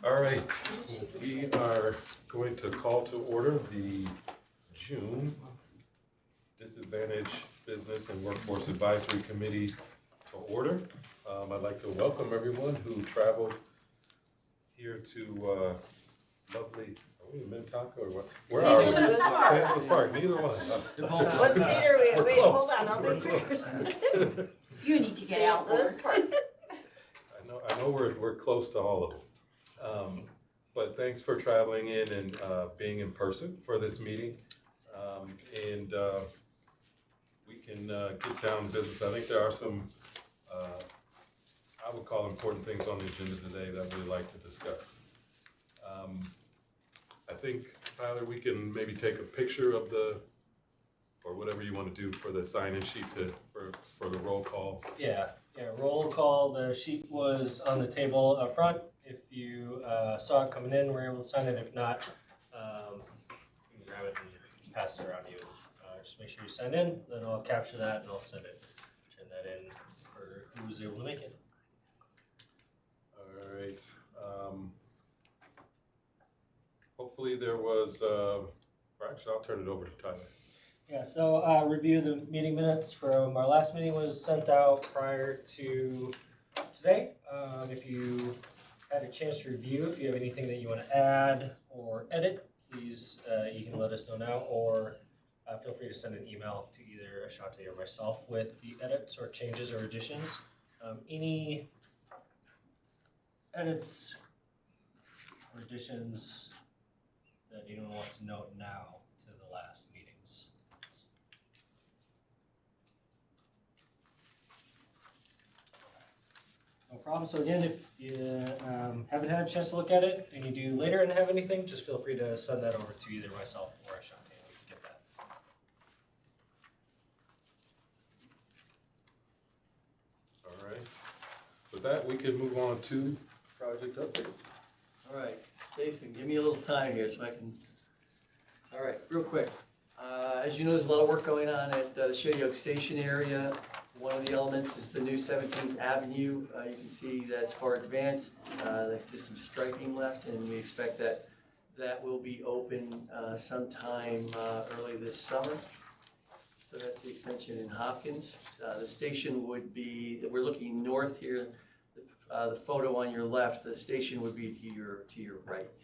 All right, we are going to call to order the June Disadvantaged Business and Workforce Advisory Committee to order. I'd like to welcome everyone who traveled here to lovely, are we in Minnetonka or what? Where are we? St. Louis Park. St. Louis Park, neither one. What city are we in? We're Wait, close. hold on, I'll We're be close. first. You need to get out more. St. Louis Park. I know we're close to all of them. But thanks for traveling in and being in person for this meeting. And we can get down to business. I think there are some, I would call important things on the agenda today that we'd like to discuss. I think, Tyler, we can maybe take a picture of or whatever you want to do for the sign-in sheet for the roll call. Yeah, roll call, the sheet was on the table up front. If you saw it coming in, we're able to sign it. If not, you can grab it and pass it around you. Just make sure you sign in, then I'll capture that and I'll send that in for who was able to make it. All right. Hopefully there was, or actually I'll turn it over to Tyler. Yeah, so review the meeting minutes from our last meeting was sent out prior to today. If you had a chance to review, if you have anything that you want to add or edit, please, you can let us know now, or feel free to send an email to either Ashante or myself with the edits or changes or additions. Any edits or additions that anyone wants to note now to the last meetings? No problem. So again, if you haven't had a chance to look at it and you do later and have anything, just feel free to send that over to either myself or Ashante and we can get that. All right. With that, we can move on to project update. All right, Jason, give me a little time here so I can, all right, real quick. As you know, there's a lot of work going on at the Shady Oak Station area. One of the elements is the new 17th Avenue. You can see that's far advanced. There's some striping left, and we expect that will be open sometime early this summer. So that's the extension in Hopkins. The station would be, we're looking north here. The photo on your left, the station would be to your right.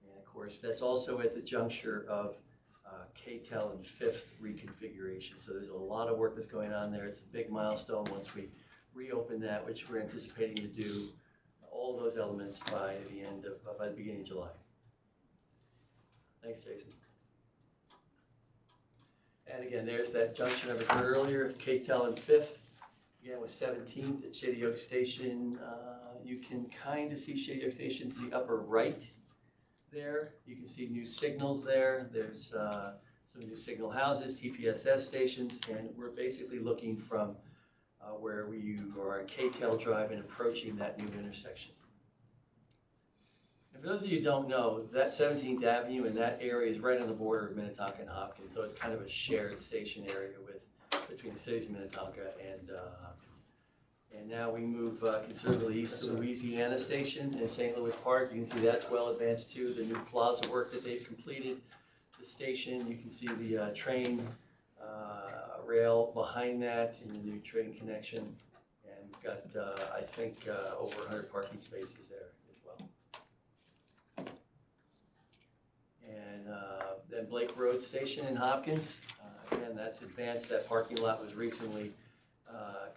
And of course, that's also at the juncture of KTEL and 5th reconfiguration. So there's a lot of work that's going on there. It's a big milestone once we reopen that, which we're anticipating to do all those elements by the beginning of July. Thanks, Jason. And again, there's that junction I referred earlier of KTEL and 5th. Again, with 17th at Shady Oak Station, you can kind of see Shady Oak Station to the upper right there. You can see new signals there. There's some new signal houses, TPSS stations, and we're basically looking from where you are on KTEL Drive and approaching that new intersection. And for those of you who don't know, that 17th Avenue and that area is right on the border of Minnetonka and Hopkins, so it's kind of a shared station area between the cities of Minnetonka and Hopkins. And now we move considerably east to Louisiana Station in St. Louis Park. You can see that's well advanced too. The new plaza work that they've completed. The station, you can see the train rail behind that and the new train connection. And we've got, I think, over 100 parking spaces there as well. And then Blake Road Station in Hopkins. Again, that's advanced. That parking lot was recently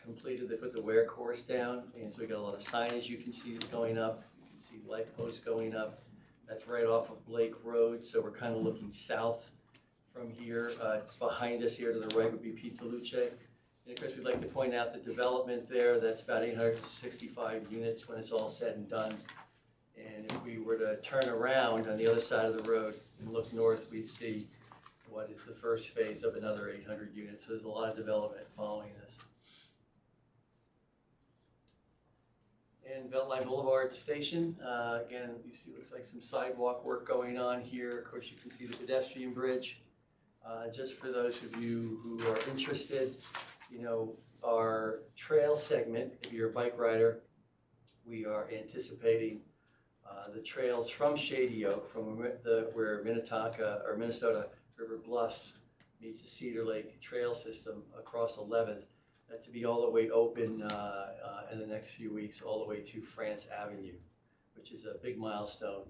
completed. They put the wear course down, and so we got a lot of signage you can see is going up. You can see light posts going up. That's right off of Blake Road, so we're kind of looking south from here. Behind us here to the right would be Pizza Luce. And of course, we'd like to point out the development there. That's about 865 units when it's all said and done. And if we were to turn around on the other side of the road and look north, we'd see what is the first phase of another 800 units. So there's a lot of development following this. And Beltline Boulevard Station, again, you see looks like some sidewalk work going on here. Of course, you can see the pedestrian bridge. Just for those of you who are interested, you know, our trail segment, if you're a bike rider, we are anticipating the trails from Shady Oak, from where Minnesota River Bluffs meets the Cedar Lake Trail System across 11th, to be all the way open in the next few weeks, all the way to France Avenue, which is a big milestone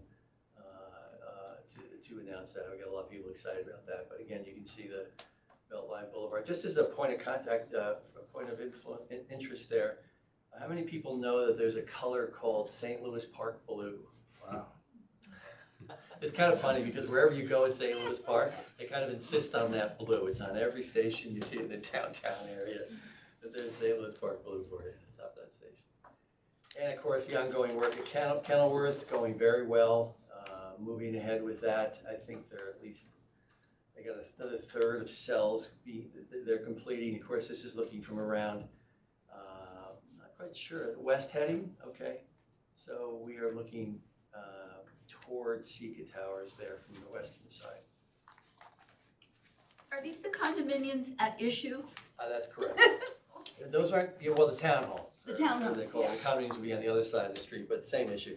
to announce that. We got a lot of people excited about that. But again, you can see the Beltline Boulevard. Just as a point of contact, a point of interest there, how many people know that there's a color called St. Louis Park Blue? Wow. It's kind of funny because wherever you go in St. Louis Park, they kind of insist on that blue. It's on every station. You see it in the downtown area. That there's St. Louis Park Blue for you at the top of that station. And of course, the ongoing work at Kenilworth's going very well. Moving ahead with that, I think they're at least, they got another third of cells they're completing. Of course, this is looking from around, not quite sure, west heading, okay. So we are looking towards Sika Towers there from the western side. Are these the condominiums at issue? That's correct. Those aren't, well, the townhomes. The They townhomes, call it, the condominiums will be on the other side of the street, but same issue.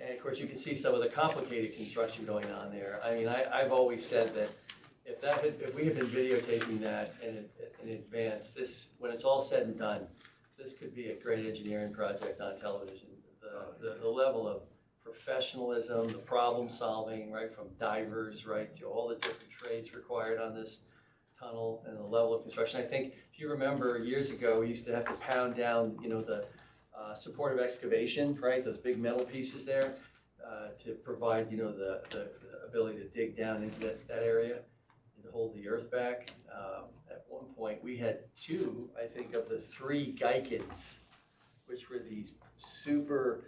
And of course, you can see some of the complicated construction going on there. I mean, I've always said that if we had been videotaping that in advance, when it's all said and done, this could be a great engineering project on television. The level of professionalism, the problem solving, right from divers, right to all the different trades required on this tunnel, and the level of construction. I think if you remember years ago, we used to have to pound down, the supportive excavation, right? Those big metal pieces there to provide, the ability to dig down into that area and to hold the earth back. At one point, we had two, I think, of the three Geikens, which were these super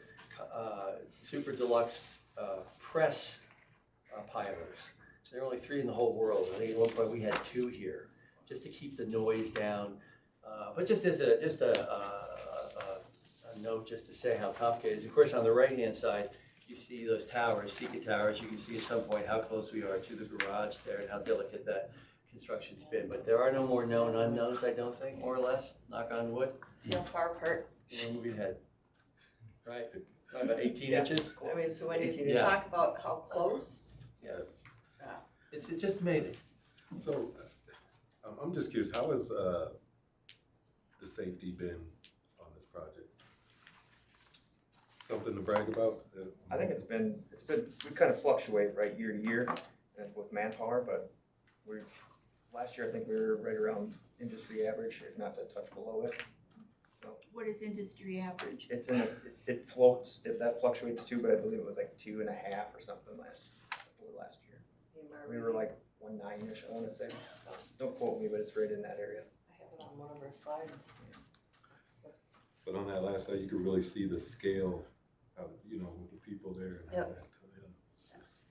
deluxe press pilers. There are only three in the whole world. I think at one point we had two here, just to keep the noise down. But just as a note, just to say how complicated it is. Of course, on the right-hand side, you see those towers, Sika Towers. You can see at some point how close we are to the garage there and how delicate that construction's been. But there are no more known unknowns, I don't think, more or less, knock on wood. See how far apart? We're moving ahead. Right, about 18 inches? I mean, so when you Yeah. talk about how close, Yes. It's just amazing. So, I'm just curious, how has the safety been on this project? Something to brag about? I think we kind of fluctuate, right, year to year and with manpower, but last year I think we were right around industry average, if not just touch below it. So what is industry average? it floats, that fluctuates too, but I believe it was like 2.5 or something last year. We were like 1.9-ish, I wanna say. Don't quote me, but it's right in that area. I have it on one of our slides. But on that last slide, you could really see the scale of, with the people there and how Yep. that.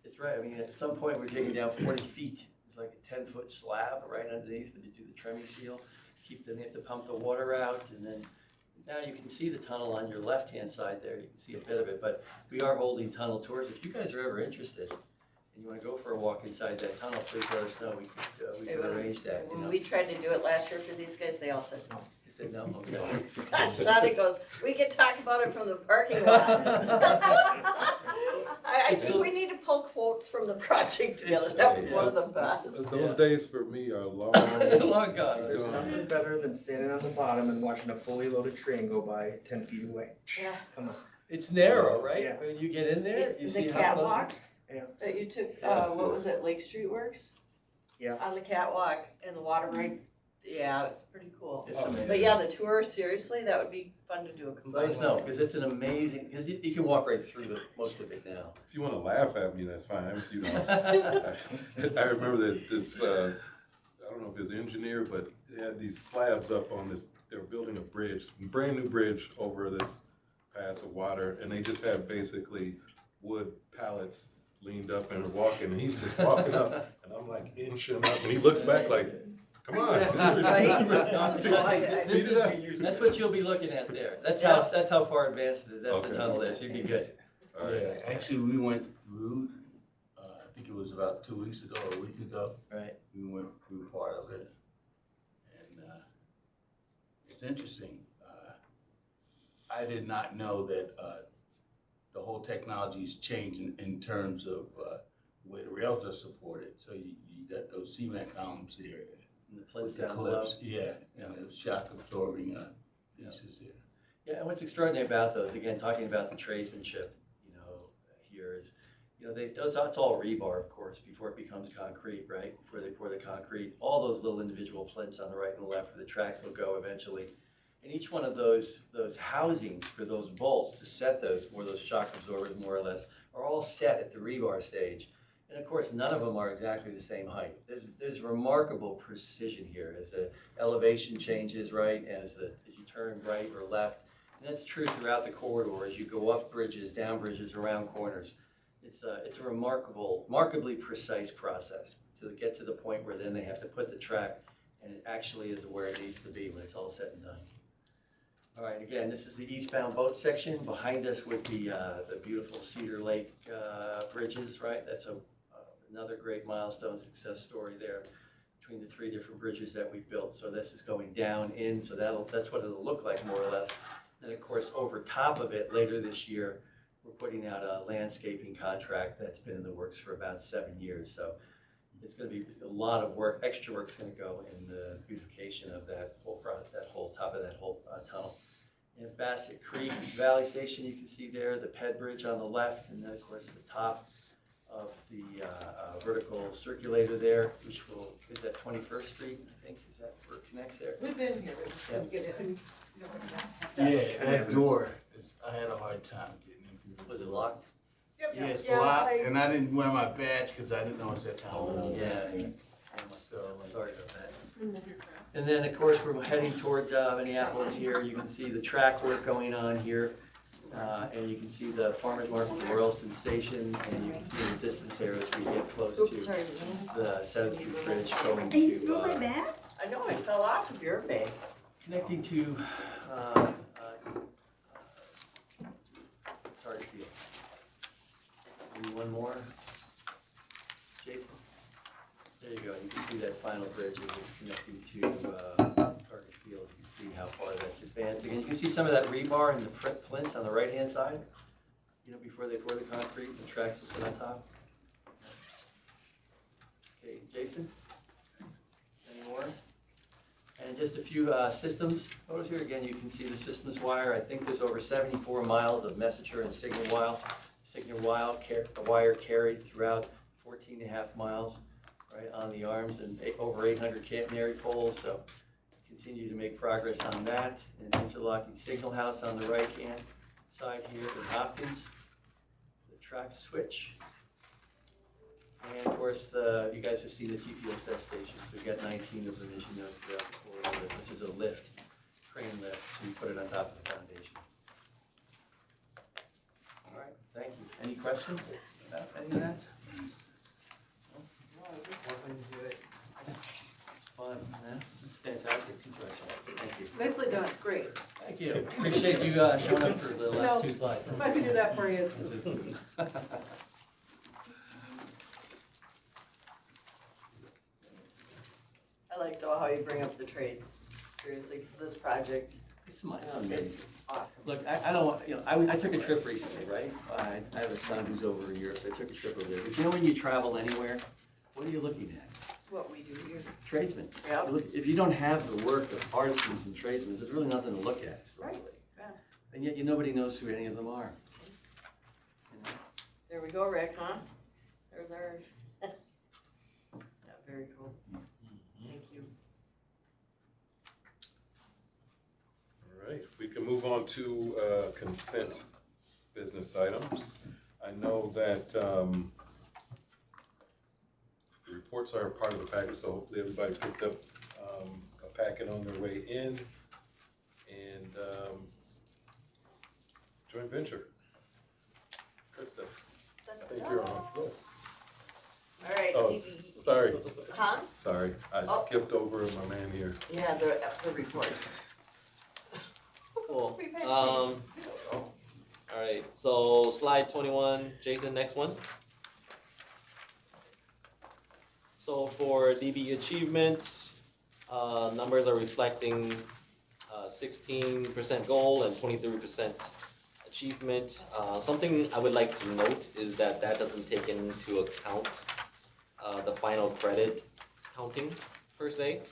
It's right, I mean, at some point, we're digging down 40 feet. It's like a 10-foot slab right underneath when you do the tremie seal. Then you have to pump the water out, and then now you can see the tunnel on your left-hand side there. You can see a bit of it, but we are holding tunnel tours. If you guys are ever interested and you want to go for a walk inside that tunnel, please let us know. We could arrange that. When we tried to do it last year for these guys, they all said no. You said no? Okay. Shadi goes, we could talk about it from the parking lot. I think we need to pull quotes from the project together. That was one of the best. Those days for me are long. Long gone. There's nothing better than standing on the bottom and watching a fully loaded train go by 10 feet away. Yeah. Come on. It's narrow, right? Yeah. When you get in there, you see The how close. catwalks Yeah. that you took, Yes, what yeah. was it, Lake Street Works? Yeah. On the catwalk and the water right, yeah, it's pretty cool. It's amazing. But yeah, the tour, seriously, that would be fun to do a Let combined us know, one. because it's an amazing, because you can walk right through most of it now. If you want to laugh at me, that's fine. I remember that this, I don't know if it was an engineer, but they had these slabs up on this, they were building a bridge, brand new bridge over this pass of water, and they just had basically wood pallets leaned up and walking, and he's just walking up, and I'm like inching up, and he looks back like, come on. That's what you'll be looking at there. That's how far advanced it is. That's the Okay. tunnel there, so you'd be good. All right. Yeah, actually, we went through, I think it was about 2 weeks ago or a week ago. Right. We went through part of it. And it's interesting. I did not know that the whole technology's changing in terms of, the way the rails are supported. So you got those cement columns here. And the plinths With the down below. clips, yeah, and the shock absorbing, pieces here. Yeah, and what's extraordinary about those, again, talking about the tradesmanship, here is, it's all rebar, of course, before it becomes concrete, right? Before they pour the concrete, all those little individual plinths on the right and the left where the tracks will go eventually. And each one of those housings for those bolts to set those, or those shock absorbers more or less, are all set at the rebar stage. And of course, none of them are exactly the same height. There's remarkable precision here as the elevation changes, right, as you turn right or left. And that's true throughout the corridor as you go up bridges, down bridges, around corners. It's a remarkably precise process to get to the point where then they have to put the track and it actually is where it needs to be when it's all said and done. All right, again, this is the eastbound boat section. Behind us would be the beautiful Cedar Lake bridges, right? That's another great milestone success story there between the 3 different bridges that we built. So this is going down in, so that's what it'll look like more or less. And of course, over top of it, later this year, we're putting out a landscaping contract that's been in the works for about 7 years. So it's going to be a lot of work, extra work's going to go in the beautification of that whole top of that whole tunnel. And Bassett Creek Valley Station, you can see there, the Ped Bridge on the left, and then of course the top of the vertical circulator there, which is that 21st Street, I think, is that where it connects there? We've been here, we just couldn't get in. Yeah, that door I had a hard time getting into. Was it locked? Yeah, it's Yeah, locked, I- and I didn't wear my badge because I didn't know it's that time. Yeah. So, Sorry about that. And then, of course, we're heading toward Minneapolis here. You can see the track work going on here. And you can see the farmer's market, the Royalston Station, and you can see in the distance there as we get close Oops, to sorry. the 7th Street Bridge going Hey, you threw to, my bag? I know, I fell off of your bag. connecting to Target Field. Maybe one more. Jason? There you go. You can see that final bridge as it's connecting to Target Field. You can see how far that's advancing. And you can see some of that rebar and the plinths on the right-hand side, before they pour the concrete and the tracks will sit on top. Okay, Jason? Any more? And just a few systems photos here. Again, you can see the systems wire. I think there's over 74 miles of messenger and signal wire carried throughout 14.5 miles, right, on the arms, and over 800 catenary poles. So continue to make progress on that. And interlocking signal house on the right-hand side here in Hopkins. The track switch. And of course, you guys have seen the TPSS stations. We've got 19 of them, as you know, throughout the corridor. This is a lift, crane lift, so you put it on top of the foundation. All right, thank you. Any questions about any of that? It's fun, yeah? It's fantastic. Congratulations. Thank you. Nicely done, great. Thank you. Appreciate you showing up for the last 2 slides. If I can do that for you, it's. I like though how you bring up the trades, seriously, because this project, It's amazing. it's awesome. Look, I don't want, I took a trip recently, right? I have a son who's over in Europe. I took a trip over there. But when you travel anywhere, what are you looking at? What we do here. Tradesmen. Yep. If you don't have the work of artisans and tradesmen, there's really nothing to look at. Right, yeah. And yet nobody knows who any of them are. You know? There we go, Rick, huh? There's our, yeah, very cool. Thank you. All right, we can move on to consent business items. I know that the reports are part of the package, so hopefully everybody picked up a packet on their way in. And joint venture. Krista, I think you're on. Yes. All right, Oh, sorry, Huh? sorry. I Oh. skipped over my man here. Yeah, the reports. Cool. We've had All changes. right, so slide 21, Jason, next one. So for DB achievement, numbers are reflecting 16% goal and 23% achievement, something I would like to note is that that doesn't take into account the final credit counting per se.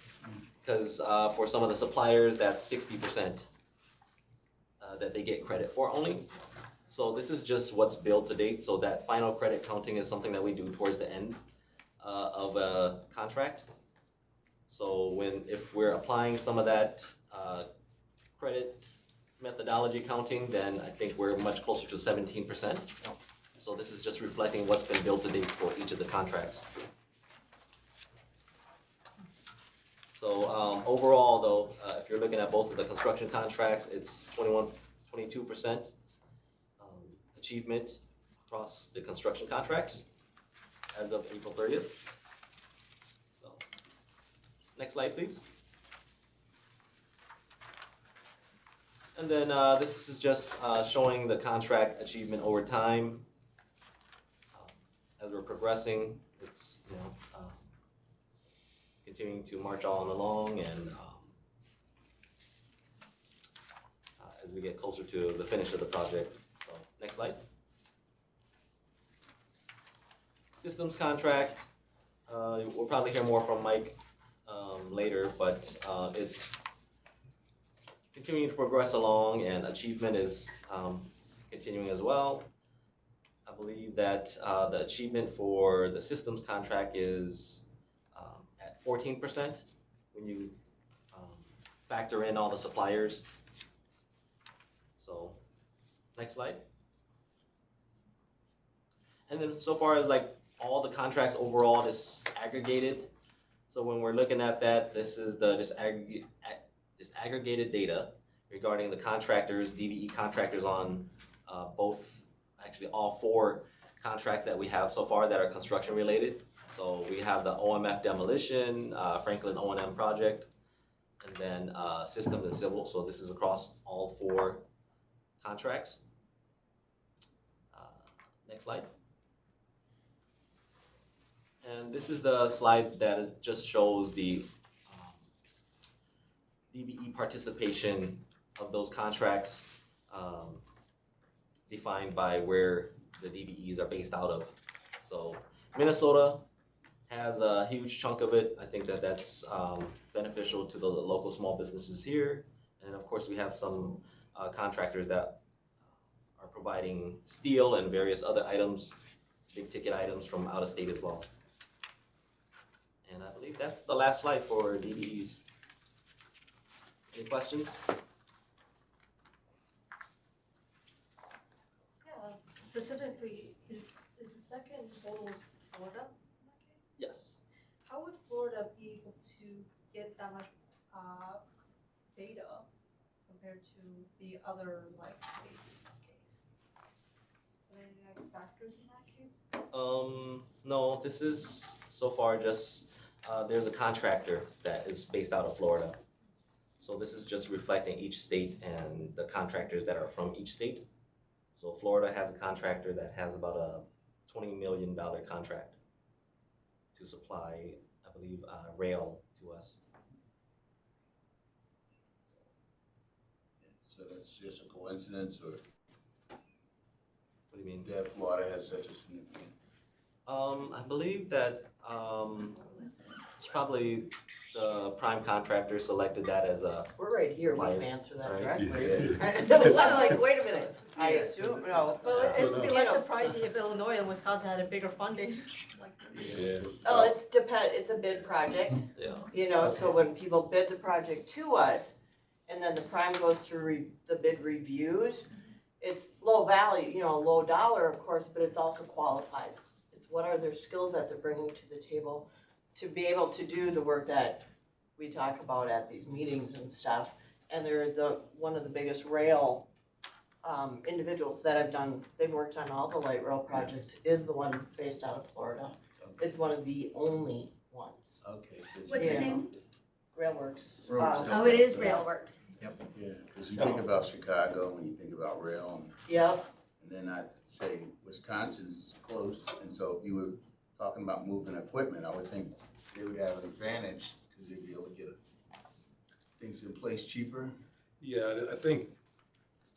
Because for some of the suppliers, that's 60% that they get credit for only. So this is just what's billed to date, so that final credit counting is something that we do towards the end of a contract. So if we're applying some of that credit methodology counting, then I think we're much closer to 17%. So this is just reflecting what's been billed to date for each of the contracts. So overall though, if you're looking at both of the construction contracts, it's 22% achievement across the construction contracts as of April 30th. So, next slide, please. And then this is just showing the contract achievement over time. As we're progressing, it's continuing to march on along, and as we get closer to the finish of the project. So, next slide. Systems contract. We'll probably hear more from Mike later, but it's continuing to progress along, and achievement is continuing as well. I believe that the achievement for the systems contract is at 14% when you factor in all the suppliers. So, next slide. And then so far as like all the contracts overall, just aggregated. So when we're looking at that, this is the just aggregated data regarding the contractors, DBE contractors on actually all 4 contracts that we have so far that are construction related. So we have the OMF demolition, Franklin O&M project, and then system and civil. So this is across all 4 contracts. Next slide. And this is the slide that just shows the DBE participation of those contracts defined by where the DBEs are based out of. So Minnesota has a huge chunk of it. I think that that's beneficial to the local small businesses here. And of course, we have some contractors that are providing steel and various other items, big ticket items from out of state as well. And I believe that's the last slide for DBEs. Any questions? Yeah, specifically, is the second total is Florida in that case? Yes. How would Florida be able to get that much data compared to the other like states in this case? Are there any like factors in that case? No, this is so far just, there's a contractor that is based out of Florida. So this is just reflecting each state and the contractors that are from each state. So Florida has a contractor that has about a $20 million contract to supply, I believe, rail to us. So that's just a coincidence, or What do you mean? that Florida has such a significant? I believe that it's probably the prime contractor selected that as a, We're right here, we Supplier, can answer that right? directly. Yeah. I'm like, wait a minute, I assume, no. Well, it would be You less know. surprising if Illinois and Wisconsin had a bigger funding, like. Yeah. Oh, it's a bid project, yeah. you know, so when people bid the project to us, and then the prime goes through the bid reviews, it's low value, you know, low dollar, of course, but it's also qualified. It's what are their skills that they're bringing to the table to be able to do the work that we talk about at these meetings and stuff. And they're one of the biggest rail individuals that have done, they've worked on all the light rail projects, is the one based out of Florida. Okay. It's one of the only ones. Okay. 'cause What's you- the name? Railworks. Railworks. Oh, it is Railworks. Yeah, because you think about Chicago when you think about rail, Yep, and then I'd say Wisconsin's close, and so if you were talking about moving equipment, I would think they would have an advantage, because they'd be able to get things in place cheaper. Yeah, I think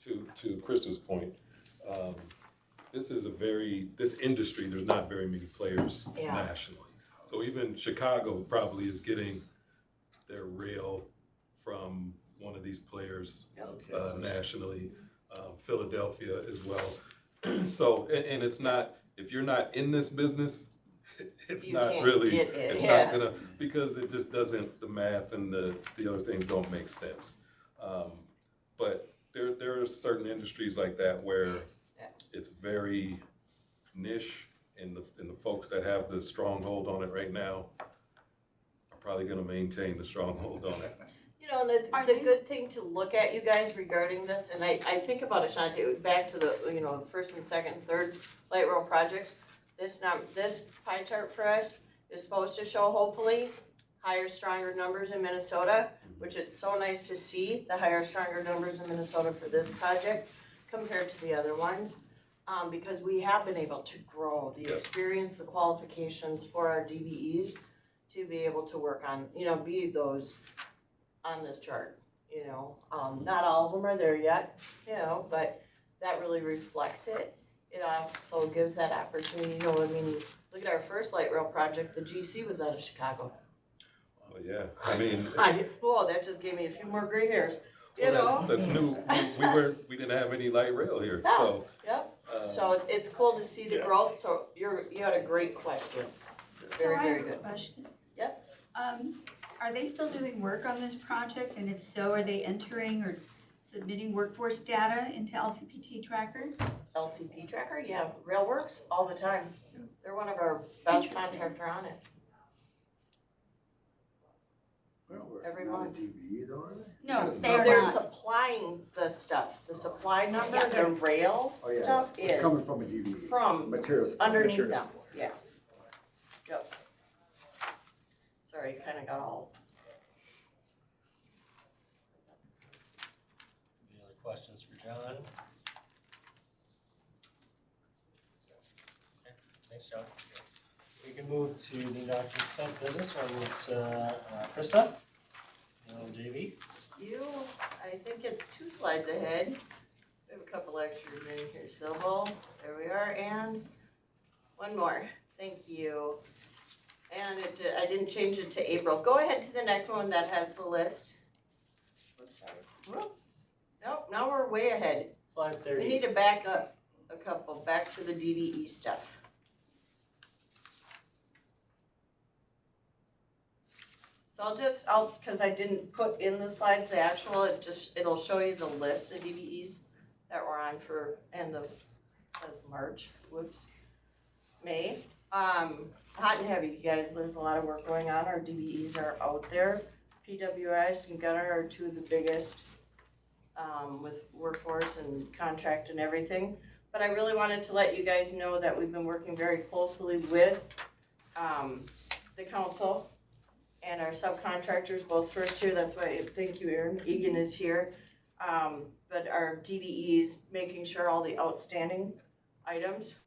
to Krista's point, this is this industry, there's not very many players Yeah. nationally. So even Chicago probably is getting their rail from one of these players nationally, Philadelphia as well. So, and it's not, if you're not in this business, it's You not can't really, get it, it's yeah. not gonna, because it just doesn't, the math and the other things don't make sense. But there are certain industries like that where Yeah. it's very niche, and the folks that have the stronghold on it right now are probably gonna maintain the stronghold on it. You know, and the good thing to look at, you guys, regarding this, and I think about Ashanti, back to the, you know, first and second, and third light rail projects. This pie chart for us is supposed to show hopefully higher, stronger numbers in Minnesota, which it's so nice to see the higher, stronger numbers in Minnesota for this project compared to the other ones. Because we have been able to grow the experience, the qualifications for our DBEs to be able to work on, you know, be those on this chart, you know. Not all of them are there yet, you know, but that really reflects it. It also gives that opportunity, you know, I mean, look at our first light rail project, the GC was out of Chicago. Oh, yeah, I mean. Whoa, that just gave me a few more gray hairs, you Well, know? that's new, we didn't have any light rail here, Yeah. so. Yep, so it's cool to see the growth, so you had a great question. It's very, very So I have a good. question. Yep. Are they still doing work on this project, and if so, are they entering or submitting workforce data into LCPT tracker? LCP tracker, yeah, Railworks, all the time. They're one of our best Interesting. contractor on it. Every month. No, So they are they're not. supplying the stuff, the supply number, Yeah. the rail Oh, yeah. stuff It's coming is from a DBE. from Materials. underneath Materials. them, yeah. Yep. Sorry, kinda got all. Any other questions for John? Okay, thanks, John. We can move to the non-consent business, or move to Krista, JV. I think it's 2 slides ahead. We have a couple extras in here, Sybil, there we are, and one more, thank you. And I didn't change it to April. Go ahead to the next one that has the list. Oops, sorry. Whoop. Nope, now we're way ahead. Slide We 30. need to back up a couple, back to the DBE stuff. So cause I didn't put in the slides the actual, it'll show you the list of DBEs that we're on for, and it says March, whoops, May. Hot and heavy, you guys, there's a lot of work going on, our DBEs are out there. PWS and Gunner are 2 of the biggest, with workforce and contract and everything. But I really wanted to let you guys know that we've been working very closely with, the council and our subcontractors, both first year, that's why, thank you, Erin, Egan is here. But our DBEs, making sure all the outstanding items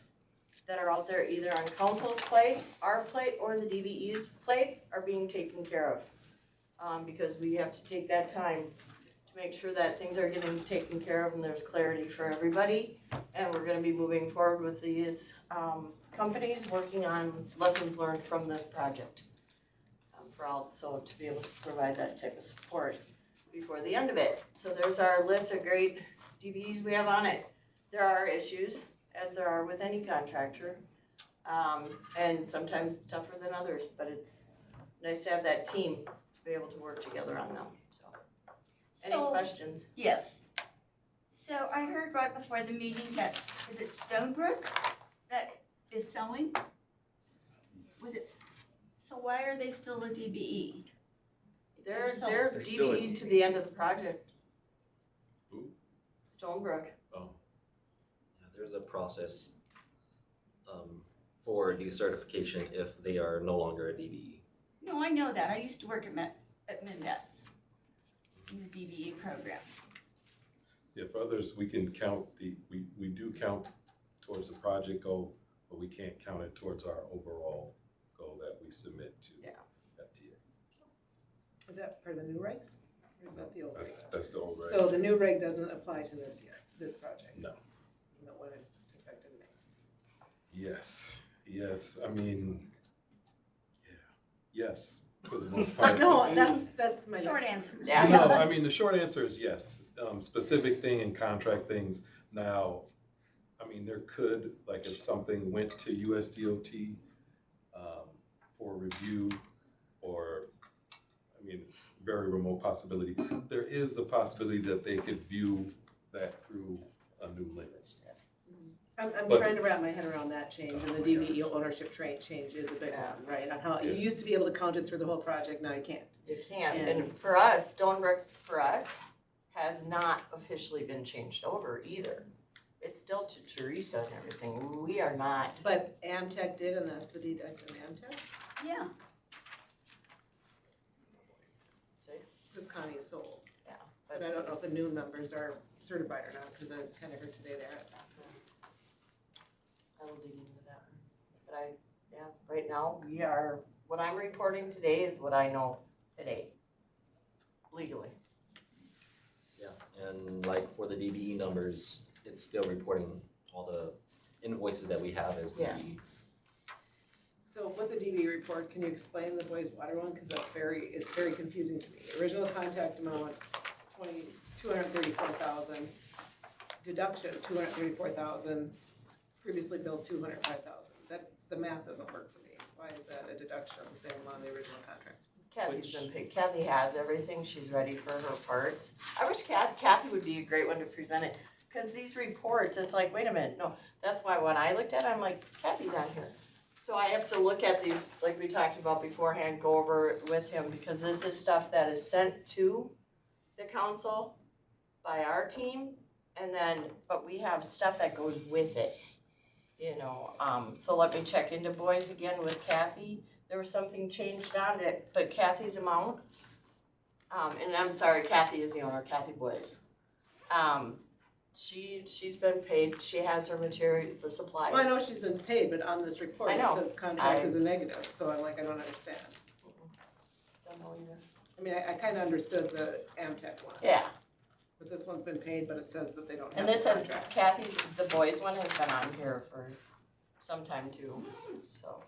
that are out there either on council's plate, our plate, or the DBE's plate are being taken care of. Because we have to take that time to make sure that things are getting taken care of and there's clarity for everybody. And we're gonna be moving forward with these, companies, working on lessons learned from this project. For also to be able to provide that type of support before the end of it. So there's our list of great DBEs we have on it. There are issues, as there are with any contractor, and sometimes tougher than others, but it's nice to have that team to be able to work together on them, so. Any So, questions? yes. So I heard right before the meeting that, is it Stonebrook that is selling? Was it, so why are they still a DBE? They're They're still DBE to the end of the project. Who? Stonebrook. Oh, Yeah, there's a process for decertification if they are no longer a DBE. No, I know that. I used to work at Mendez in the DBE program. yeah, for others, we can count we do count towards the project goal, but we can't count it towards our overall goal that we submit to Yeah. FTA. Is that for the new regs? Or is that the old reg? That's the old reg. So the new reg doesn't apply to this yet, this project? No. No, when it effective May. Yes, I mean, yes, for the most part. No, that's my Short next. answer. Yeah. No, I mean, the short answer is yes. Specific thing and contract things. Now, I mean, there could, like if something went to USDOT for review or, I mean, very remote possibility. There is a possibility that they could view that through a new lens. I'm But- trying to wrap my head around that change, and the DVE ownership change is a big Yeah. one, right? On how, you Yeah. used to be able to count it through the whole project, now you can't. You can't, And- and for us, Stonebrook, for us, has not officially been changed over either. It's still to Teresa and everything, we are not. But Amtech did, and that's the deduct in Amtech, Yeah, because Connie is sold. Yeah, But I don't know if the new members are certified or not, because I kind of heard today they are. I will dig into that one. But right now, we are, what I'm reporting today is what I know today, legally. Yeah, and like for the DBE numbers, it's still reporting all the invoices that we have as Yeah. DBE. So with the DVE report, can you explain the boys water one, because it's very confusing to me. Original contact amount, 234,000. Deduction, 234,000. Previously billed 205,000. The math doesn't work for me. Why is that a deduction of the same amount of the original contract? Kathy's been paid, Kathy has everything, she's ready for her parts. I wish Kathy would be a great one to present it, cause these reports, it's like, wait a minute, no, that's why when I looked at it, I'm like, Kathy's on here. So I have to look at these, like we talked about beforehand, go over it with him, because this is stuff that is sent to the council by our team, and then, but we have stuff that goes with it. So let me check into boys again with Kathy. There was something changed on it, but Kathy's amount, and I'm sorry, Kathy is the owner, Kathy Boys. She's been paid, she has her material, the supplies. Well, I know she's been paid, but on this report, I it know. says contract is a negative, so I'm like, I don't understand. Don't know either. I mean, I kind of understood the Amtech one, Yeah, but this one's been paid, but it says that they don't have and the this has, contract. Kathy's, the boys one has been on here for some time too, so.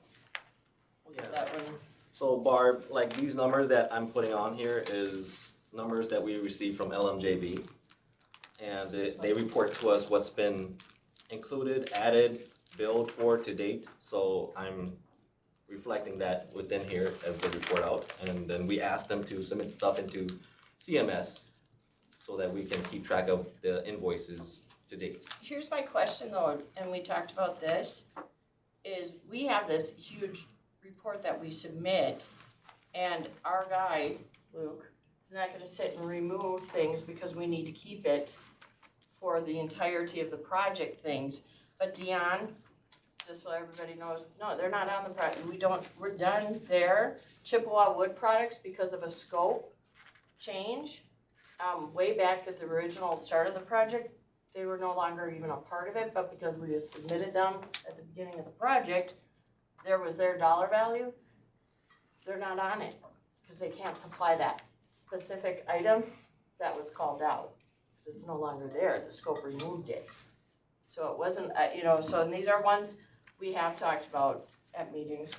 We'll get that one. So Barb, like these numbers that I'm putting on here is numbers that we received from LMJB. And they report to us what's been included, added, billed for to date. So I'm reflecting that within here as they report out. And then we ask them to submit stuff into CMS so that we can keep track of the invoices to date. Here's my question though, and we talked about this, is we have this huge report that we submit, and our guy, Luke, is not gonna sit and remove things because we need to keep it for the entirety of the project things. But Dion, just so everybody knows, no, they're not on the project, we're done there. Chippewa Wood Products, because of a scope change, way back at the original start of the project, they were no longer even a part of it, but because we had submitted them at the beginning of the project, there was their dollar value, they're not on it, cause they can't supply that specific item that was called out, cause it's no longer there, the scope removed it. So it wasn't, so, and these are ones we have talked about at meetings.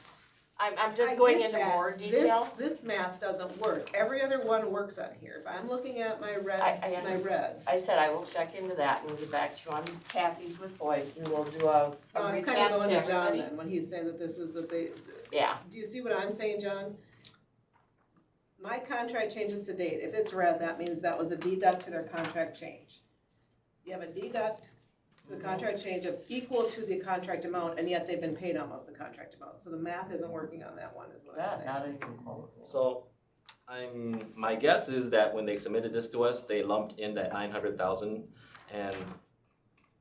I'm just I going get into that. more detail. This math doesn't work. Every other one works on here. If I'm looking at my I reds. I said I will check into that and we'll get back to you on Kathy's with boys, we will do a I was kind recap of to going to John everybody. then, when he's saying that this is that they, Yeah, do you see what I'm saying, John? My contract changes to date. If it's red, that means that was a deduct to their contract change. You have a deduct to the contract change of equal to the contract amount, and yet they've been paid almost the contract amount. So the math isn't working on that one, is what I'm that, saying. not even close. So my guess is that when they submitted this to us, they lumped in that 900,000 and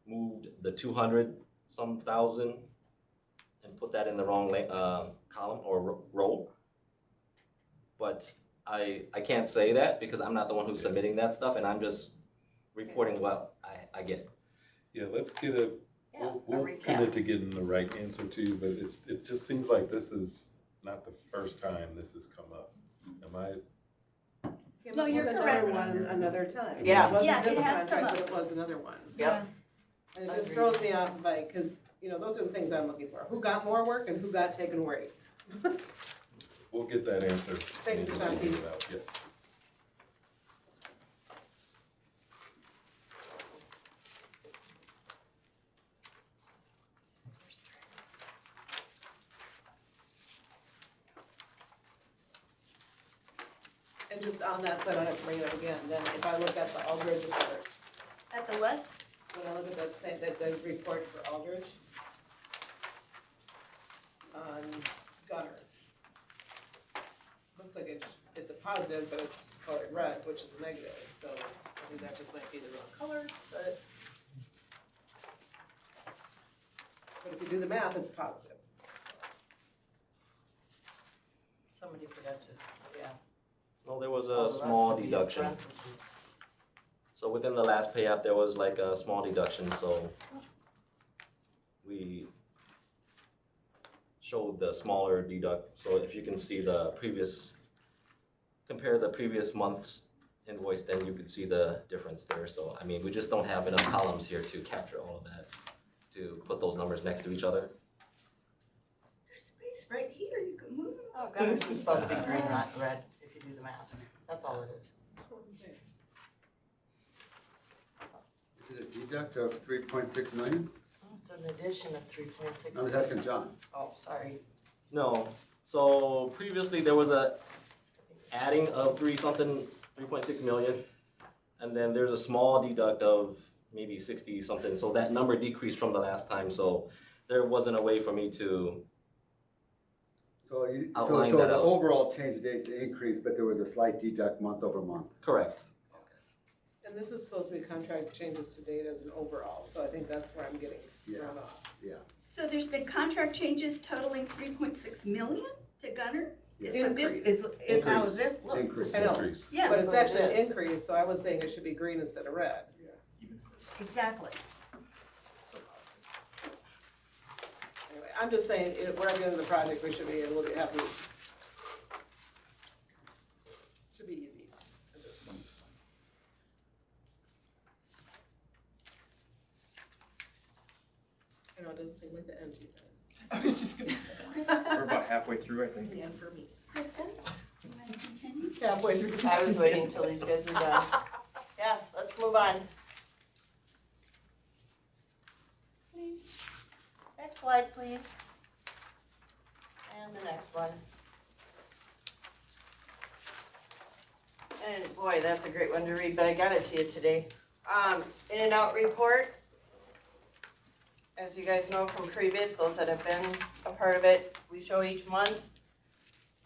moved the 200-some thousand and put that in the wrong column or row. But I can't say that because I'm not the one who's submitting that stuff, and I'm just reporting what I get. Yeah, let's get a, Yeah, we'll a recap. commit to getting the right answer to you, but it just seems like this is not the first time this has come up. Am I No, you're Another correct. one another time. Yeah. It wasn't Yeah, this it has come contract, up. but it was another one. Yep. And it just Agreed. throws me off, like, cause, those are the things I'm looking for. Who got more work and who got taken away? We'll get that answer. Thanks, and Ashanti. figure it out, yes. And just on that, so I don't have to bring it up again, then if I look at the Aldridge report, At the what? when I look at the report for Aldridge on Gunner, looks like it's a positive, but it's colored red, which is a negative, so I think that just might be the wrong color, but if you do the math, it's positive. Somebody forgot to, yeah. Well, there was So the a rest small would be in deduction. parentheses. So within the last pay app, there was like a small deduction, so we showed the smaller deduct. So if you can see compare the previous month's invoice, then you could see the difference there. So, I mean, we just don't have enough columns here to capture all of that, to put those numbers next to each other. There's space right here, you can move. Oh, gutters is supposed to be green, not red, if you do the math. That's all it is. Is it a deduct of 3.6 million? Oh, it's an addition of 3.6. I was asking John. Oh, sorry. No, so previously there was a adding of 3.6 million. And then there's a small deduct of maybe 60 something, so that number decreased from the last time, so there wasn't a way for me to, So Outline so that the out. overall change of dates increased, but there was a slight deduct month over month. correct. And this is supposed to be contract changes to date as an overall, so I think that's where I'm getting thrown off. Yeah. So there's been contract changes totaling 3.6 million to Gunner? Is Yeah. what this Increase. is how Increase. this looks. Increase. I know. Increase. Yeah, But it's what it actually an is. increase, so I was saying it should be green instead of red. exactly. Anyway, I'm just saying, we're at the end of the project, we should be able to have these. Should be easy at this point. I know, it doesn't seem like the end to you guys. I was just gonna. We're about halfway through, I think. The end for me. Krista, you want to continue? Halfway through. I was waiting till these guys were done. Yeah, let's move on. Please. Next slide, please. And the next one. And boy, that's a great one to read, but I got it to you today. In and out report. As you guys know from previous, those that have been a part of it, we show each month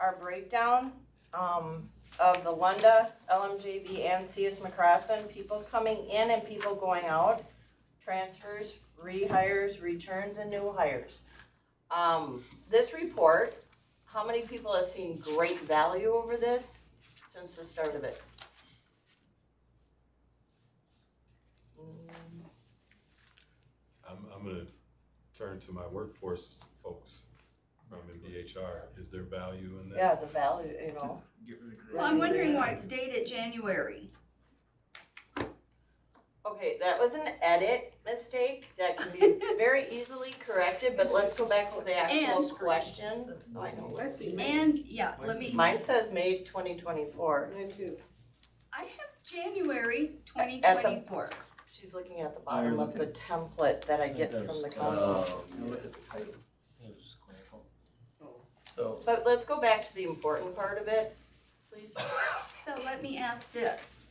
our breakdown of the Lunda, LMJV, and CS McCrossin, people coming in and people going out, transfers, rehires, returns, and new hires. This report, how many people have seen great value over this since the start of it? I'm gonna turn to my workforce folks from MDHR. Is there value in this? Yeah, the value, you know. Well, I'm wondering why it's dated January. Okay, that was an edit mistake that can be very easily corrected, but let's go back to the actual And- question. Oh, I know. I see, May. And, yeah, let me, Mine says May 2024. Mine too. I have January 2024. She's looking at the bottom of the template that I get from the council. So, But let's go back to the important part of it, please. So let me ask this.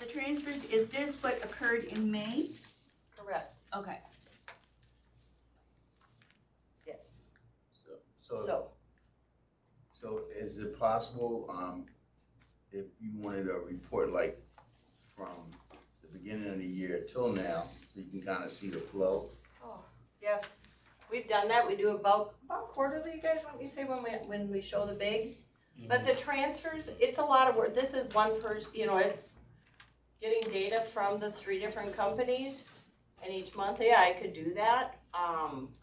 The transfers, is this what occurred in May? Correct, Okay. yes. so is it possible, if you wanted a report like from the beginning of the year till now, so you can kind of see the flow? Oh, yes, we've done that. We do about quarterly, you guys, want me to say when we show the big? But the transfers, it's a lot of work. This is one person, it's getting data from the 3 different companies. And each month, yeah, I could do that.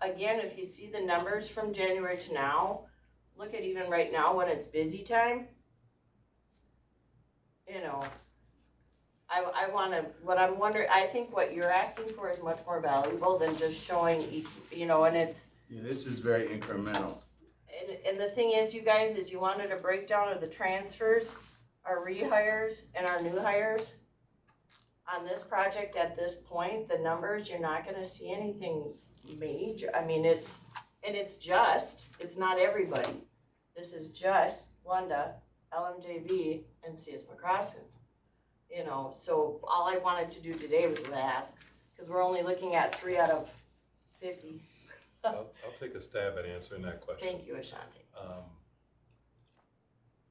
Again, if you see the numbers from January to now, look at even right now when it's busy time. you know, I wanna, what I'm wondering, I think what you're asking for is much more valuable than just showing each, you know, and it's, Yeah, this is very incremental. and the thing is, you guys, is you wanted a breakdown of the transfers, our rehires, and our new hires. On this project at this point, the numbers, you're not gonna see anything major, I mean, it's not everybody. This is just Wanda, LMJV, and CS McCrossin. You know, so all I wanted to do today was ask, cause we're only looking at 3 out of 50. I'll take a stab at answering that question. Thank you, Ashanti.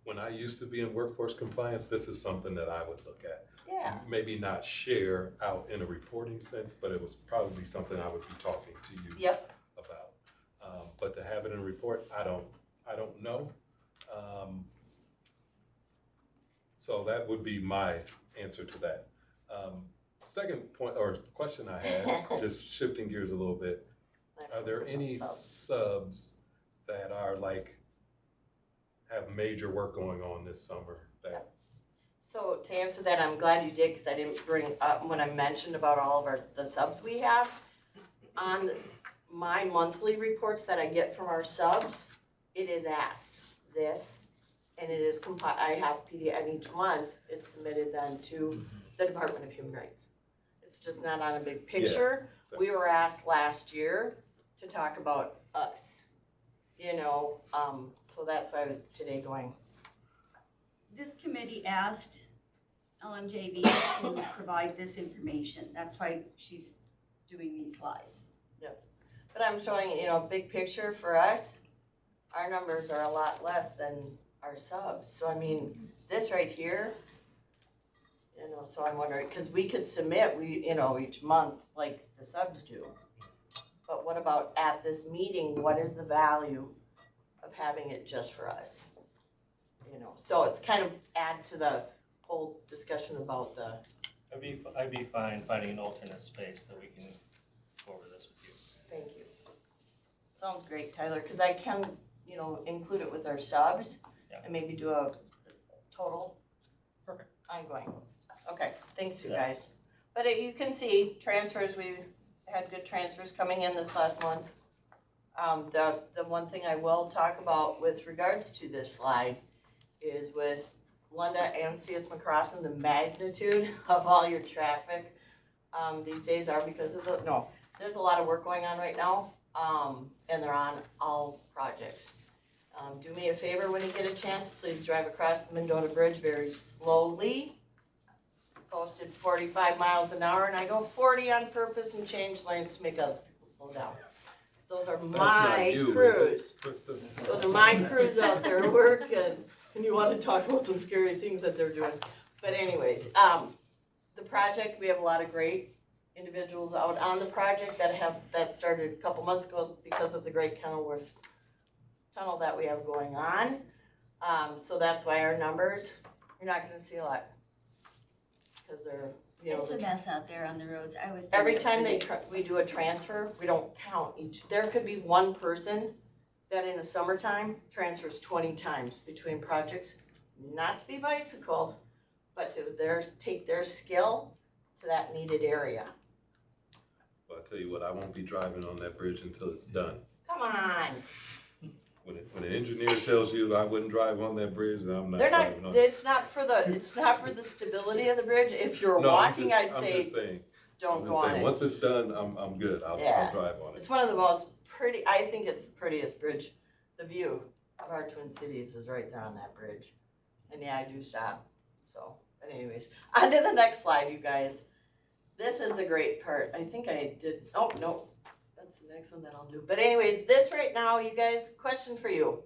When I used to be in workforce compliance, this is something that I would look at. Yeah, Maybe not share out in a reporting sense, but it was probably something I would be talking to you yep, about. But to have it in a report, I don't know. So that would be my answer to that. Second point or question I had, just shifting gears a little bit, are there any subs that are like, have major work going on this summer that? So to answer that, I'm glad you did, cause I didn't bring up, when I mentioned about all of the subs we have, on my monthly reports that I get from our subs, it is asked this, and it is I have PDF, and each month it's submitted then to the Department of Human Rights. It's just not on a big picture. We That's- were asked last year to talk about us, you know, so that's why I was today going, This committee asked LMJV to provide this information. That's why she's doing these slides. but I'm showing, you know, big picture for us, our numbers are a lot less than our subs. So I mean, this right here, you know, so I'm wondering, cause we could submit, you know, each month like the subs do. But what about at this meeting, what is the value of having it just for us? You know, so it's kind of add to the whole discussion about the, I'd be fine finding an alternate space that we can go over this with you. thank you. Sounds great, Tyler, cause I can, you know, include it with our subs Yeah. and maybe do a total. Perfect. Ongoing. Okay, thanks you Yeah. guys. But you can see transfers, we had good transfers coming in this last month. The one thing I will talk about with regards to this slide is with Lunda and CS McCrossin, the magnitude of all your traffic these days are because of there's a lot of work going on right now, and they're on all projects. Do me a favor when you get a chance, please drive across the Mendota Bridge very slowly. Posted 45 miles an hour, and I go 40 on purpose and change lanes to make other people slow down. Those are That's not my you, is it, crews. Krista? Those are my crews out there working, and you wanna talk about some scary things that they're doing. But anyways, the project, we have a lot of great individuals out on the project that started a couple months ago because of the Great Kenilworth Tunnel that we have going on. So that's why our numbers, you're not gonna see a lot. Cause they're, you know. It's a mess out there on the roads. I was there Every time yesterday. we do a transfer, we don't count each, there could be one person that in the summertime transfers 20 times between projects, not to be bicycled, but to take their skill to that needed area. Well, I tell you what, I won't be driving on that bridge until it's done. Come on, When an engineer tells you I wouldn't drive on that bridge, then I'm not they're not, driving on it. it's not for the stability of the bridge, if you're No, walking, I'd I'm say, just saying, don't I'm go just on saying, it. once it's done, I'm good, I'll Yeah. drive on it. It's one of the most pretty, I think it's the prettiest bridge. The view of our Twin Cities is right there on that bridge. And yeah, I do stop. So, but anyways, on to the next slide, you guys. This is the great part. I think I did, oh, no. That's the next one that I'll do. But anyways, this right now, you guys, question for you.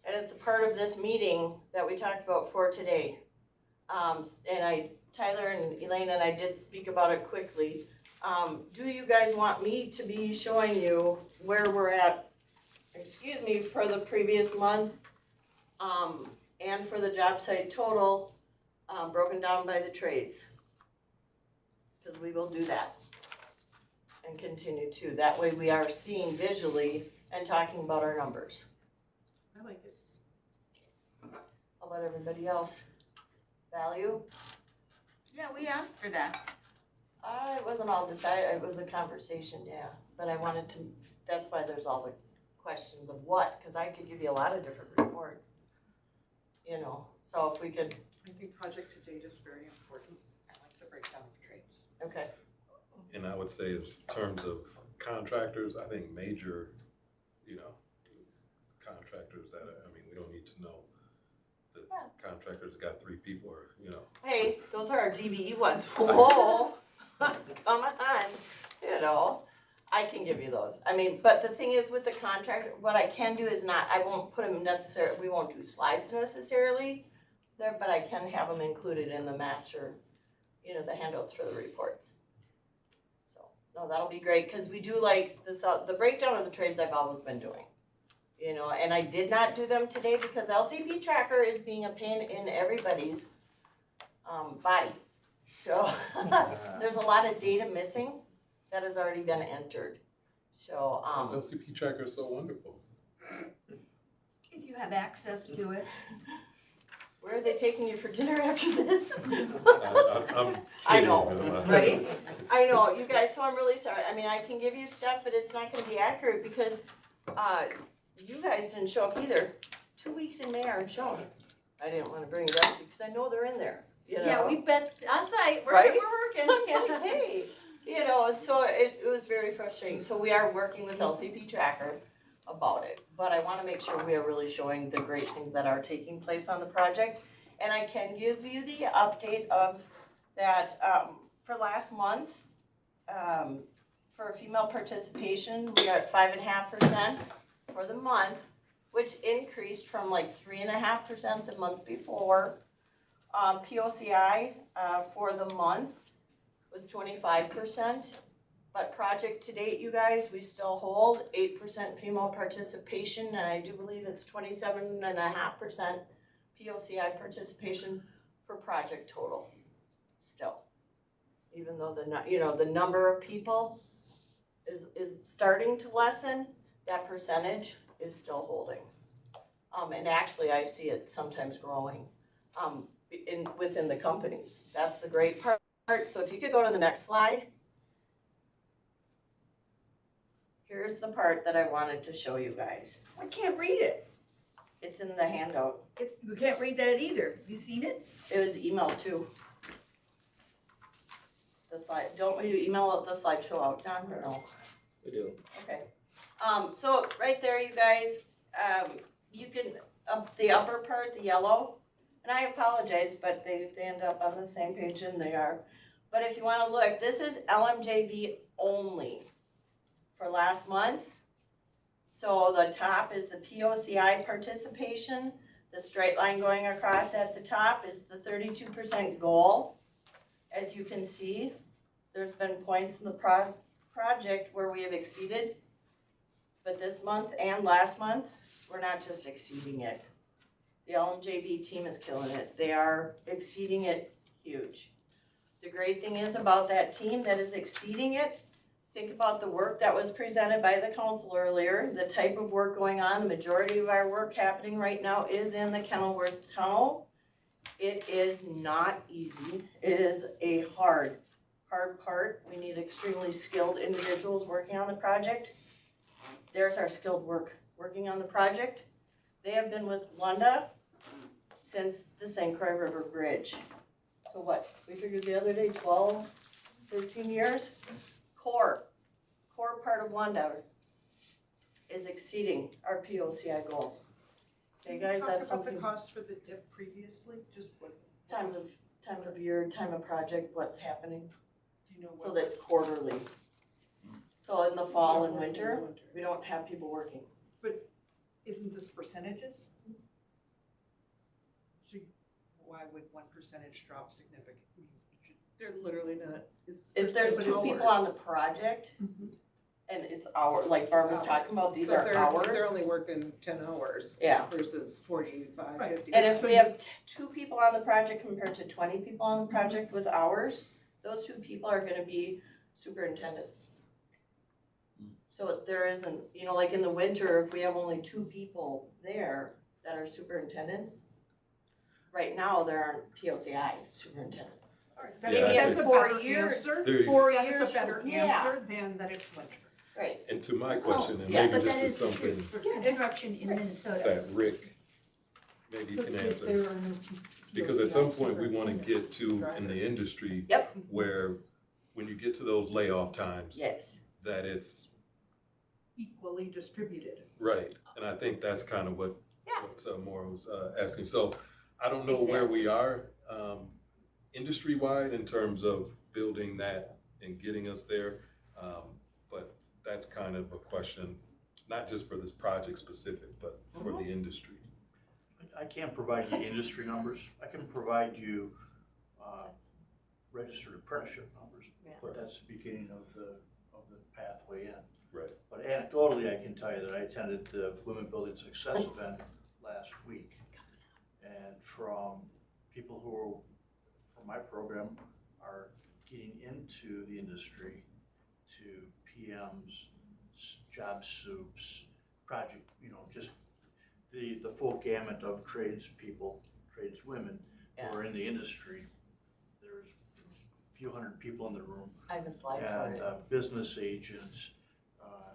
And it's a part of this meeting that we talked about for today. And Tyler and Elaine and I did speak about it quickly. Do you guys want me to be showing you where we're at, for the previous month, and for the job site total, broken down by the trades? Because we will do that and continue to. That way we are seeing visually and talking about our numbers. I like it. How about everybody else? value. Yeah, we asked for that. It wasn't all decided, it was a conversation, yeah, but I wanted to, that's why there's all the questions of what, cause I could give you a lot of different reports. You know, so if we could, I think project to date is very important. I like the breakdown of trades. okay, And I would say in terms of contractors, I think major, you know, contractors that, I mean, we don't need to know. The contractors got 3 people or, you know. hey, those are our DBE ones, whoa, come on, you know. I can give you those, I mean, but the thing is with the contractor, what I can do is not, I won't put them necessarily, we won't do slides necessarily there, but I can have them included in the master, you know, the handouts for the reports. So, no, that'll be great, cause we do like this, the breakdown of the trades I've always been doing. You know, and I did not do them today because LCP tracker is being a pain in everybody's, body. So, there's a lot of data missing that has already been entered. So, LCP tracker is so wonderful. If you have access to it. where are they taking you for dinner after this? I'm I know, kidding. right? I know, you guys, so I'm really sorry. I mean, I can give you stuff, but it's not gonna be accurate because, you guys didn't show up either. 2 weeks in May aren't shown. I didn't wanna bring it up because I know they're in there, you know? Yeah, we've been on site, Right? we're working. I'm like, hey, you know, so it was very frustrating. So we are working with LCP Tracker about it. But I wanna make sure we are really showing the great things that are taking place on the project. And I can give you the update of that, for last month, for female participation, we are at 5.5% for the month, which increased from like 3.5% the month before. POCI, for the month was 25%, but project to date, you guys, we still hold 8% female participation, and I do believe it's 27.5% POCI participation for project total, still. Even though the number of people is starting to lessen, that percentage is still holding. And actually, I see it sometimes growing, within the companies. That's the great part. So if you could go to the next slide. Here's the part that I wanted to show you guys. We can't read it. It's in the handout. We can't read that either. Have you seen it? It was emailed too. The slide, don't we email the slideshow out, John, or no? We do. Okay. So right there, you guys, you can, the upper part, the yellow, and I apologize, but they end up on the same page and they are. But if you wanna look, this is LMJV only for last month. So the top is the POCI participation. The straight line going across at the top is the 32% goal. As you can see, there's been points in the project where we have exceeded, but this month and last month, we're not just exceeding it. The LMJV team is killing it. They are exceeding it huge. The great thing is about that team that is exceeding it, think about the work that was presented by the council earlier, the type of work going on. The majority of our work happening right now is in the Kenilworth Tunnel. It is not easy. It is a hard part. We need extremely skilled individuals working on the project. There's our skilled working on the project. They have been with Lunda since the St. Croix River Bridge. So what, we figured the other day, 12, 13 years? Core part of Lunda is exceeding our POCI goals. Okay, guys, that's something. Talk about the cost for the dip previously, just what? Time of year, time of project, what's happening, Do you know what? so that's quarterly. So in the fall and winter, we don't have people working. Isn't this percentages? So why would 1% drop significantly? They're literally not, it's. If there's but 2 it's people on the hours. project, Mhm. and it's like Barb was talking about, these So are they're hours. only working 10 hours. Yeah. Versus 45, Right. 50. And if we have 2 people on the project compared to 20 people on the project with hours, those 2 people are gonna be superintendents. So there isn't, like in the winter, if we have only 2 people there that are superintendents, right now, they're on POCI superintendent. Yeah, Maybe I in see. 4 years, There you- 4 That years is a better from, yeah, answer than that it's winter. right. And to my question, and yeah, maybe But this that is is the truth something for construction in Minnesota. that Rick maybe can answer. Because at some point, we wanna get to in the industry. Yep. Where, when you get to those layoff times. Yes. That it's, Equally distributed. right, and I think that's kind of what, Yeah. what Maura was asking. So I don't know where we are, industry-wide in terms of building that and getting us there. But that's kind of a question, not just for this project specific, but for the industry. I can't provide you industry numbers. I can provide you registered apprenticeship numbers, Yeah. but that's the beginning of the pathway in. Right. But anecdotally, I can tell you that I attended the Women Building Success event last week. And from people who, from my program, are getting into the industry, to PMs, job soups, project, just the full gamut of tradespeople, tradeswomen who are in the industry. There's a few hundred people in the room. I have a slide for And it. business agents,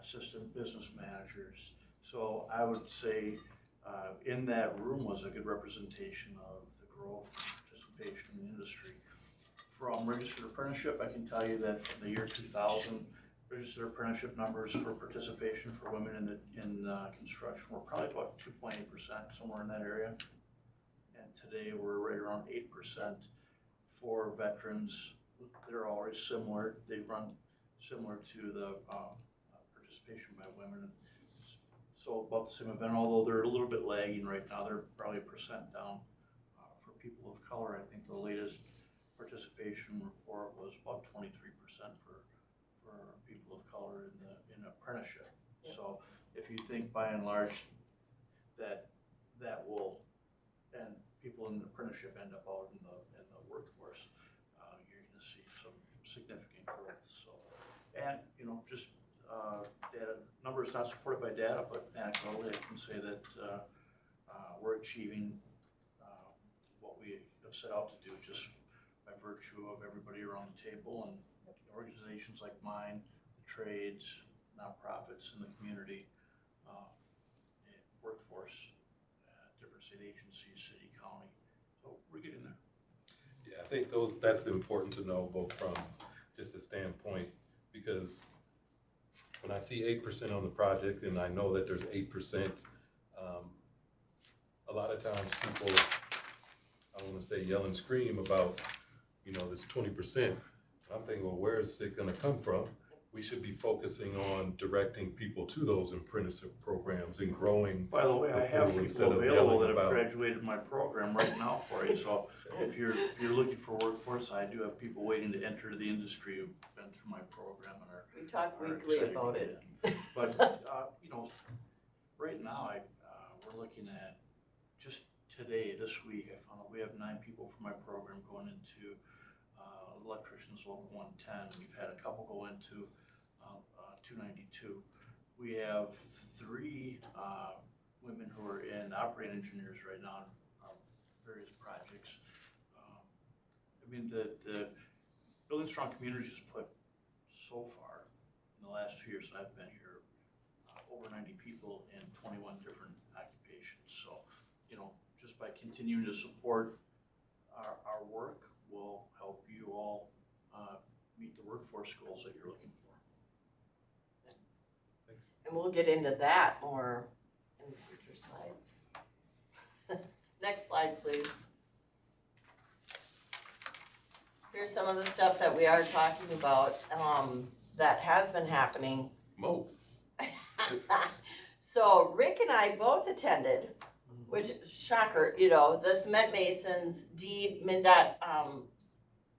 assistant business managers. So I would say in that room was a good representation of the growth and participation in the industry. From registered apprenticeship, I can tell you that from the year 2000, registered apprenticeship numbers for participation for women in construction were probably about 2.8%, somewhere in that area. And today we're right around 8%. For veterans, they're always similar. They run similar to the participation by women. So about the same event, although they're a little bit lagging right now. They're probably 1% down for people of color. I think the latest participation report was about 23% for people of color in apprenticeship. Yeah. So if you think by and large that will, and people in the apprenticeship end up out in the workforce, you're gonna see some significant growth. So, and just data, numbers not supported by data, but anecdotally I can say that we're achieving what we have set out to do just by virtue of everybody around the table and organizations like mine, the trades, nonprofits in the community, workforce, different state agencies, city, county. So we're getting there. Yeah, I think that's important to know, both from just a standpoint, because when I see 8% on the project and I know that there's 8%, a lot of times people, I want to say yell and scream about, this 20%. I'm thinking, well, where is it gonna come from? We should be focusing on directing people to those apprenticeship programs and growing. By the way, I have pool instead people of available yelling that have about- graduated my program right now for you. So if you're looking for workforce, I do have people waiting to enter the industry who've been through my program and are. We talk are weekly excited to about get it. in. But right now, we're looking at just today, this week, I found out we have 9 people from my program going into electricians local 110. We've had a couple go into 292. We have 3 women who are in operating engineers right now on various projects. The Building Strong Communities has put so far in the last 2 years I've been here over 90 people in 21 different occupations. So, just by continuing to support our work will help you all meet the workforce goals that you're looking for. Thanks. And we'll get into that more in future slides. Next slide, please. Here's some of the stuff that we are talking about, that has been happening. Mo. So Rick and I both attended, which, shocker, the Cement Masons deed MnDOT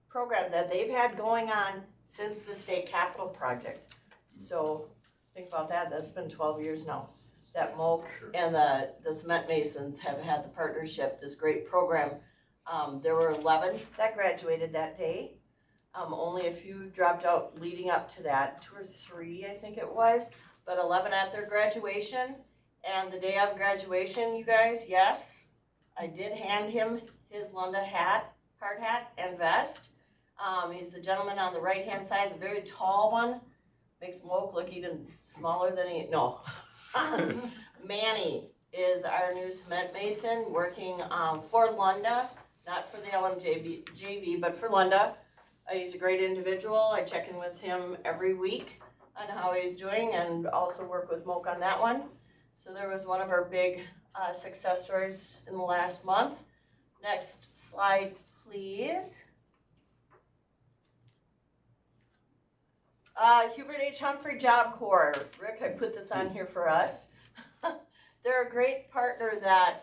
program that they've had going on since the state capitol project. So think about that, that's been 12 years now. That MOC and the Cement Masons have had the partnership, this great program. There were 11 that graduated that day. Only a few dropped out leading up to that, 2 or 3 I think it was, but 11 at their graduation. And the day of graduation, you guys, yes, I did hand him his Lunda hat, hard hat and vest. He's the gentleman on the right-hand side, the very tall one. Makes Moke look even smaller than no. Manny is our new cement mason working for Lunda, not for the LMJV, but for Lunda. He's a great individual. I check in with him every week on how he's doing and also work with Moke on that one. So there was one of our big success stories in the last month. Next slide, please. Hubert H. Humphrey Job Corps. Rick, I put this on here for us. They're a great partner that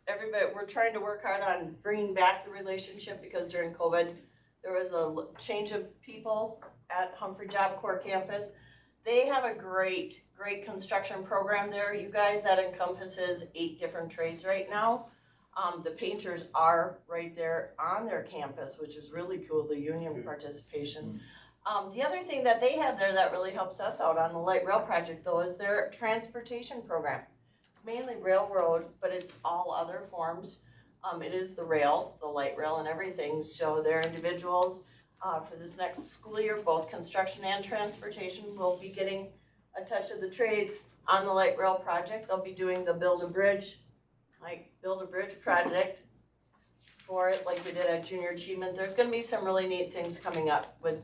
everybody, we're trying to work hard on bringing back the relationship because during COVID, there was a change of people at Humphrey Job Corps campus. They have a great construction program there, you guys, that encompasses 8 different trades right now. The painters are right there on their campus, which is really cool, the union participation. The other thing that they have there that really helps us out on the light rail project though is their transportation program. It's mainly railroad, but it's all other forms. It is the rails, the light rail and everything, so their individuals for this next school year, both construction and transportation, will be getting a touch of the trades on the light rail project. They'll be doing the build a bridge project for it like we did at Junior Achievement. There's gonna be some really neat things coming up with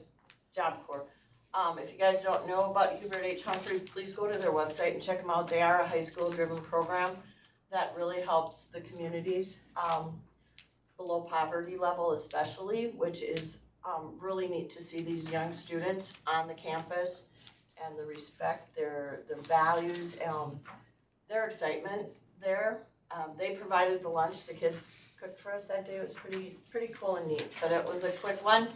Job Corps. If you guys don't know about Hubert H. Humphrey, please go to their website and check them out. They are a high school driven program that really helps the communities below poverty level especially, which is really neat to see these young students on the campus and the respect, their values, their excitement there. They provided the lunch the kids cooked for us that day. It was pretty cool and neat, but it was a quick one.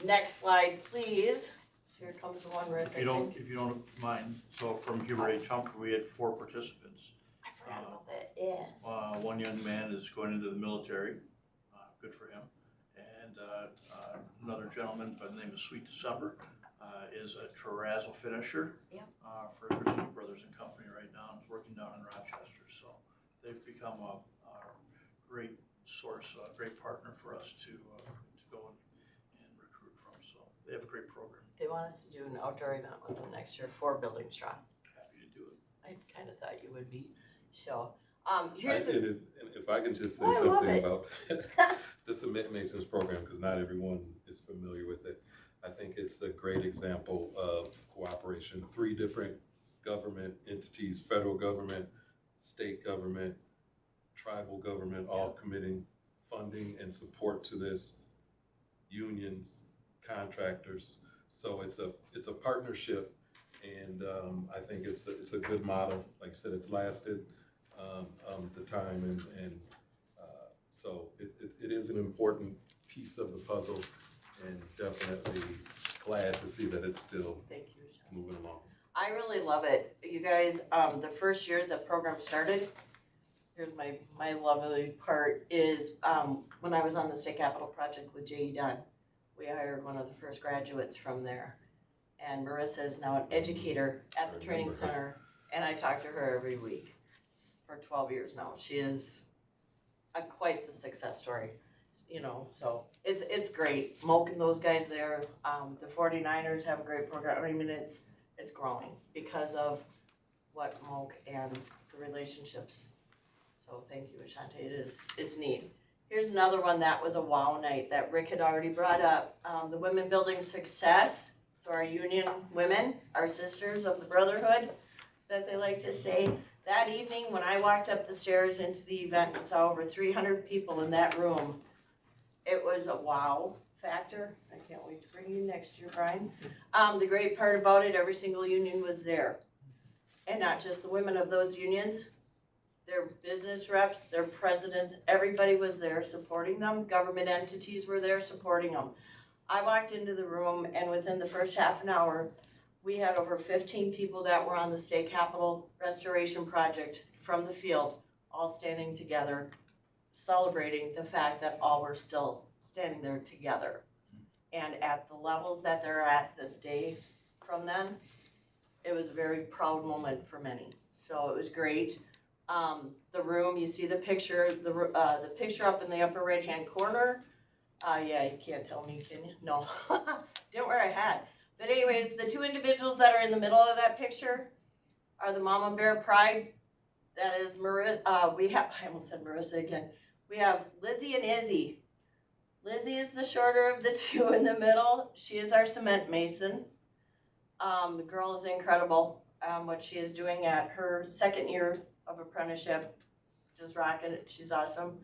Next slide, please. So here comes the one right If you don't mind, so from Hubert H. Humphrey, we had 4 participants. I forgot about that, yeah. One young man is going into the military, good for him. And another gentleman by the name of Sweet December is a terrazzo finisher for Christie Brothers and Company right now, and is working down in Rochester. So they've become a great source, a great partner for us to go and recruit from. So they have a great program. They want us to do an outdoor event with them next year, 4 buildings strong. Happy to do it. I kind of thought you would be. So, If I can just say I love something it. about the Cement Masons program, because not everyone is familiar with it. I think it's a great example of cooperation. 3 different government entities, federal government, state government, tribal government, all committing funding and support to this, unions, contractors. So it's a partnership, and I think it's a good model. Like I said, it's lasted the time, and so it is an important piece of the puzzle, and definitely glad to see that it's still Thank you, Sean. moving along. I really love it. You guys, the first year the program started, here's my lovely part, is when I was on the State Capitol project with J.E. Dunn, we hired one of the first graduates from there. And Marissa is now an educator at the training center, and I talk to her every week for 12 years now. She is quite the success story, so it's great. Moke and those guys there, the 49ers have a great program. I mean, it's growing because of what Moke and the relationships. So thank you, Ashante. It's neat. Here's another one that was a wow night that Rick had already brought up. The Women Building Success. So our union women, our sisters of the brotherhood, that they like to say. That evening, when I walked up the stairs into the event and saw over 300 people in that room, it was a wow factor. I can't wait to bring you next year, Brian. The great part about it, every single union was there. And not just the women of those unions, their business reps, their presidents, everybody was there supporting them. Government entities were there supporting them. I walked into the room, and within the first half an hour, we had over 15 people that were on the State Capitol Restoration Project from the field, all standing together, celebrating the fact that all were still standing there together. And at the levels that they're at this day from them, it was a very proud moment for many. So it was great. The room, you see the picture, the picture up in the upper right-hand corner. Yeah, you can't tell me, can you? No, didn't wear a hat. But anyways, the two individuals that are in the middle of that picture are the Mama Bear Pride. That is I almost said Marissa again. We have Lizzie and Izzy. Lizzie is the shorter of the two in the middle. She is our cement mason. The girl is incredible. What she is doing at her second year of apprenticeship, just rocking it. She's awesome.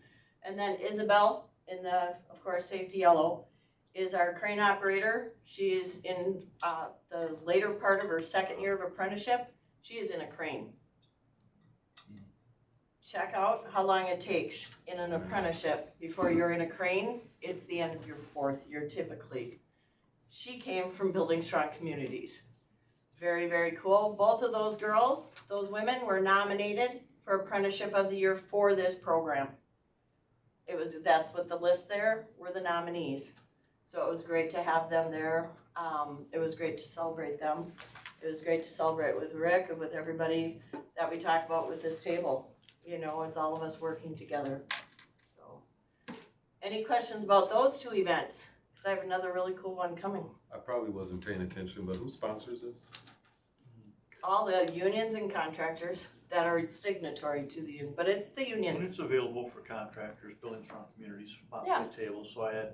And then Isabel in the, of course, safety yellow, is our crane operator. She's in the later part of her second year of apprenticeship. She is in a crane. Check out how long it takes in an apprenticeship before you're in a crane. It's the end of your fourth year typically. She came from Building Strong Communities. Very, very cool. Both of those girls, those women, were nominated for Apprenticeship of the Year for this program. That's what the list there were, the nominees. So it was great to have them there. It was great to celebrate them. It was great to celebrate with Rick and with everybody that we talk about with this table. You know, it's all of us working together. So, any questions about those two events? Because I have another really cool one coming. I probably wasn't paying attention, but who sponsors this? All the unions and contractors that are signatory to the union, but it's the And unions. it's available for contractors, Building Strong Communities, sponsored tables, so I had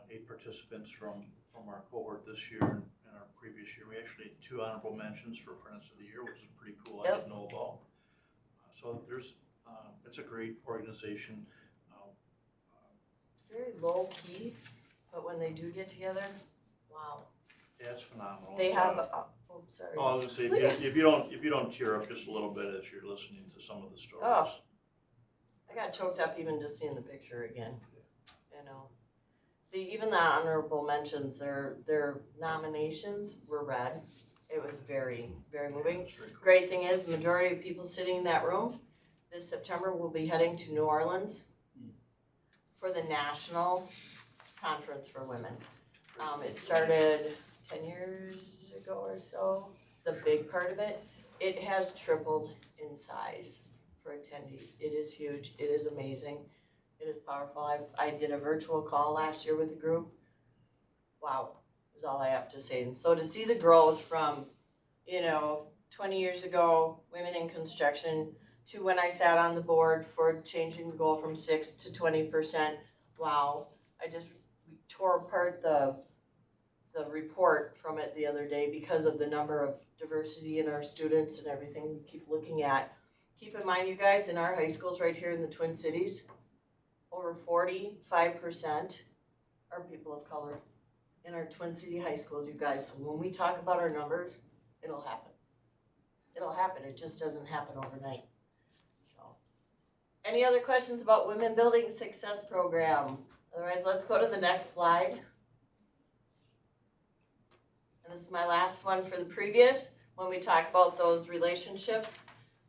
8 participants from our cohort this year and our previous year. We actually had 2 honorable mentions for Apprentice of the Year, which is pretty cool, I Yep. didn't know about. So there's, it's a great organization. It's very low key, but when they do get together, wow. Yeah, it's phenomenal. They have, oh, sorry. Oh, I was gonna say, if you don't tear up just a little bit as you're listening to some of the stories. Oh. I got choked up even just seeing the picture again, you know. Even the honorable mentions, their nominations were read. It was very, very moving. It's very cool. Great thing is, the majority of people sitting in that room this September will be heading to New Orleans for the National Conference for Women. It started 10 years ago or so, the big part of it. It has tripled in size for attendees. It is huge, it is amazing, it is powerful. I did a virtual call last year with the group. Wow, is all I have to say. And so to see the growth from, 20 years ago, women in construction, to when I sat on the board for changing the goal from 6 to 20%, wow. We tore apart the report from it the other day because of the number of diversity in our students and everything we keep looking at. Keep in mind, you guys, in our high schools right here in the Twin Cities, over 45% are people of color in our Twin City high schools, you guys. So when we talk about our numbers, it'll happen. It'll happen. It just doesn't happen overnight. So, any other questions about Women Building Success Program? Otherwise, let's go to the next slide. And this is my last one for the previous, when we talk about those relationships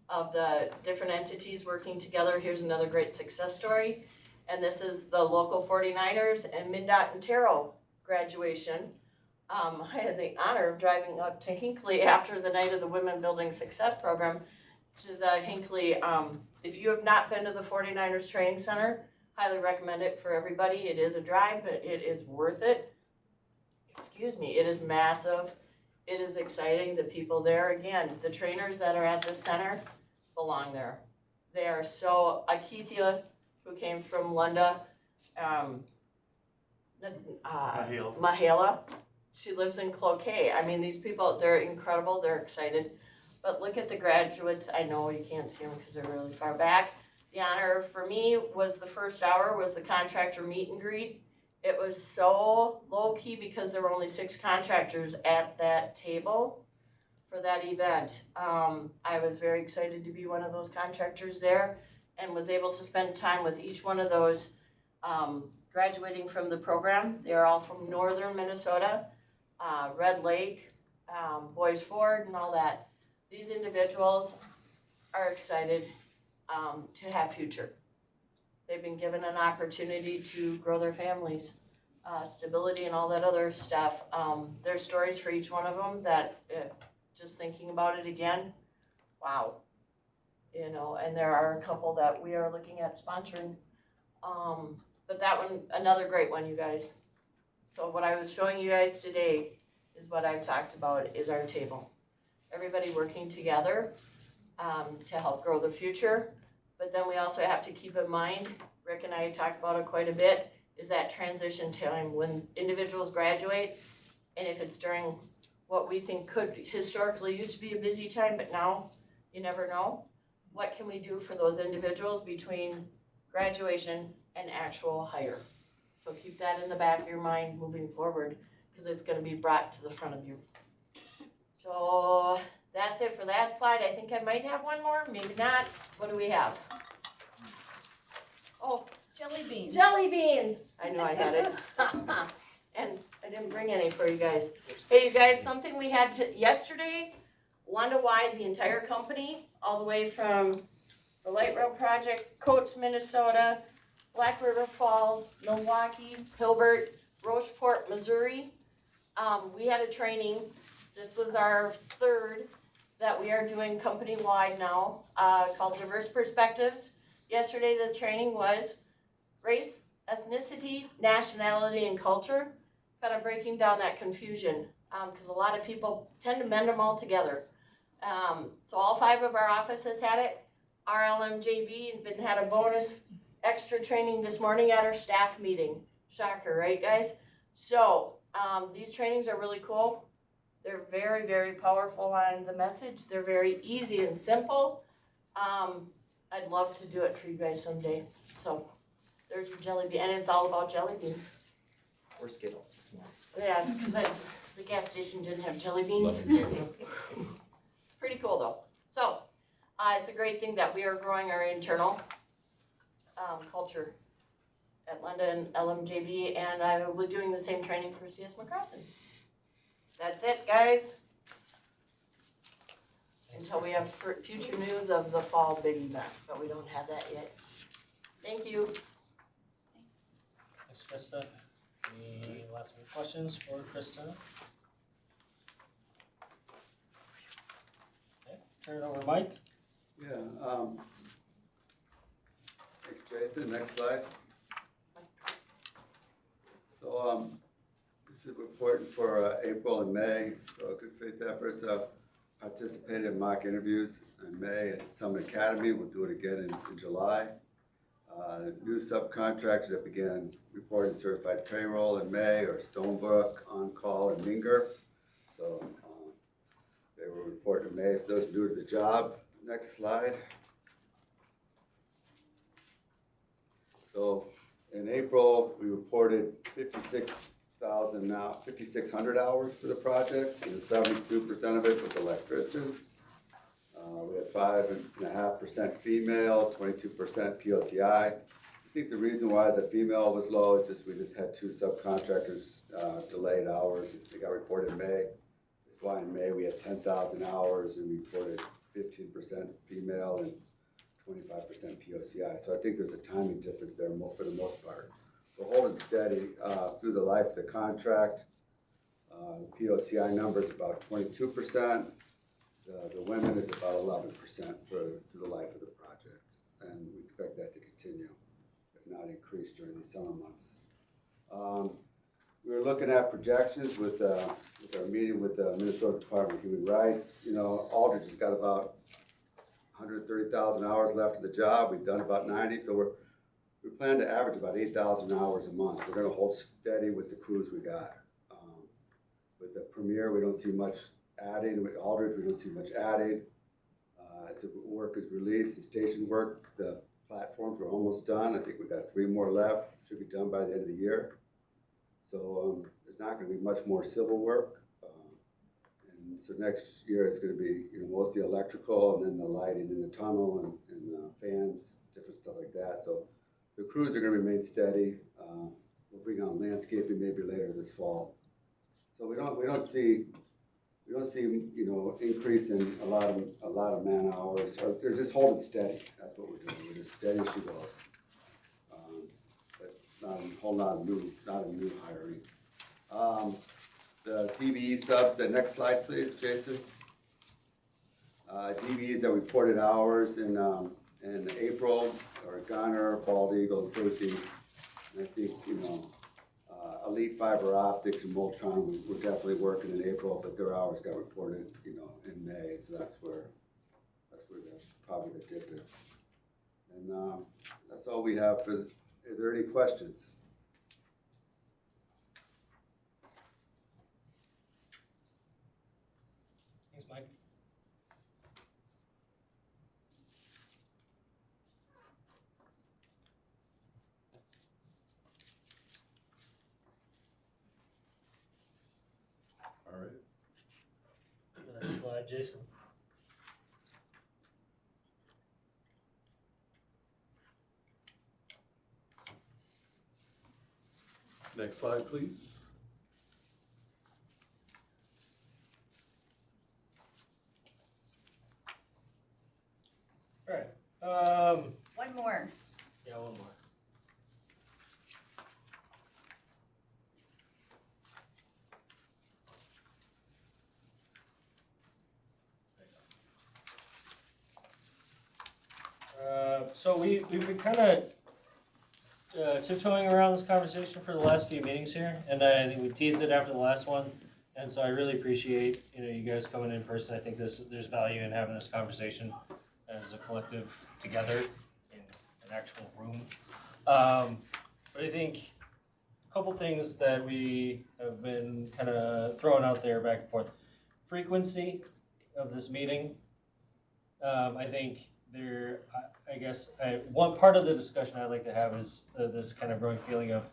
of the different entities working together. Here's another great success story. And this is the local 49ers and MnDOT and Terrell graduation. I had the honor of driving up to Hinckley after the night of the Women Building Success Program to the Hinckley. If you have not been to the 49ers Training Center, highly recommend it for everybody. It is a drive, but it is worth it. Excuse me, it is massive. It is exciting. The people there, again, the trainers that are at the center belong there. They are so, Akithia, who came from Lunda, Mahela. She lives in Cloquet. I mean, these people, they're incredible. They're excited. But look at the graduates. I know you can't see them because they're really far back. The honor for me was the first hour was the contractor meet and greet. It was so low key because there were only 6 contractors at that table for that event. I was very excited to be one of those contractors there and was able to spend time with each one of those graduating from the program. They're all from northern Minnesota, Red Lake, Boys Ford and all that. These individuals are excited to have future. They've been given an opportunity to grow their families, stability and all that other stuff. There's stories for each one of them that just thinking about it again, wow. you know, and there are a couple that we are looking at sponsoring. But that one, another great one, you guys. So what I was showing you guys today is what I've talked about is our table. Everybody working together to help grow the future. But then we also have to keep in mind, Rick and I talk about it quite a bit, is that transition time when individuals graduate. And if it's during what we think could historically used to be a busy time, but now you never know. What can we do for those individuals between graduation and actual hire? So keep that in the back of your mind moving forward, because it's gonna be brought to the front of you. So that's it for that slide. I think I might have one more, maybe not. What do we have? Oh, jelly beans. Jelly beans! I knew I had it. And I didn't bring any for you guys. Hey, you guys, something we had yesterday, Wanda-wide, the entire company, all the way from the Light Rail Project, Coates, Minnesota, Black River Falls, Milwaukee, Hilbert, Rocheport, Missouri. We had a training. This was our third that we are doing company-wide now, called Diverse Perspectives. Yesterday, the training was race, ethnicity, nationality, and culture, kind of breaking down that confusion, because a lot of people tend to mend them all together. So all 5 of our offices had it. Our LMJB had a bonus extra training this morning at our staff meeting. Shocker, right, guys? So these trainings are really cool. They're very, very powerful on the message. They're very easy and simple. I'd love to do it for you guys someday. So there's your jelly bean, and it's all about jelly beans. Or Skittles this morning. Yeah, because the gas station didn't have jelly beans. Love it. It's pretty cool though. So it's a great thing that we are growing our internal culture at London LMJV, and I will be doing the same training for CS McCrossin. That's it, guys. Until we have future news of the fall big event, but we don't have that yet. Thank you. Thanks, Krista. Any last minute questions for Krista? Okay, turn it over to Mike. Yeah, thanks, Jason. Next slide. So, this is reporting for April and May. So good faith efforts. Participated in mock interviews in May at Summit Academy. We'll do it again in July. New subcontractors that began reporting certified payroll in May are Stonebrook, On Call, and Minger. So they were reporting in May, so those new to the job. Next slide. So in April, we reported 5,600 hours for the project, and 72% of it was electricians. We had 5.5% female, 22% POCI. I think the reason why the female was low is just we just had 2 subcontractors delayed hours. They got reported in May. That's why in May we had 10,000 hours and we reported 15% female and 25% POCI. So I think there's a timing difference there for the most part. We're holding steady through the life of the contract. The POCI number is about 22%. The women is about 11% through the life of the project. And we expect that to continue, if not increase during the summer months. We were looking at projections with our meeting with the Minnesota Department of Human Rights. You know, Aldridge has got about 130,000 hours left of the job. We've done about 90, so we plan to average about 8,000 hours a month. We're gonna hold steady with the crews we got. With the Premier, we don't see much adding. With Aldridge, we don't see much adding. As the work is released, the station work, the platforms are almost done. I think we've got 3 more left. Should be done by the end of the year. So there's not gonna be much more civil work. And so next year it's gonna be, you know, mostly electrical and then the lighting in the tunnel and fans, different stuff like that. So the crews are gonna remain steady. We'll bring on landscaping maybe later this fall. So we don't see, you know, increase in a lot of man hours. Or they're just holding steady. That's what we're doing. We're just steady as she goes. But not a new hiring. The DBE subs. The next slide, please, Jason. DVs that reported hours in April are Gunner, Bald Eagle, Safety. And I think, Elite Fiber Optics and Voltron, we're definitely working in April, but their hours got reported, in May, so that's where probably the dip is. And that's all we have are there any questions? Thanks, Mike. All right. Next slide, Jason. Next slide, please. All right. One more. Yeah, one more. So we've been kind of tiptoeing around this conversation for the last few meetings here, and I think we teased it after the last one, and so I really appreciate you guys coming in person. I think there's value in having this conversation as a collective together in an actual room. But I think a couple things that we have been kind of throwing out there back and forth. Frequency of this meeting. I think one part of the discussion I'd like to have is this kind of growing feeling of,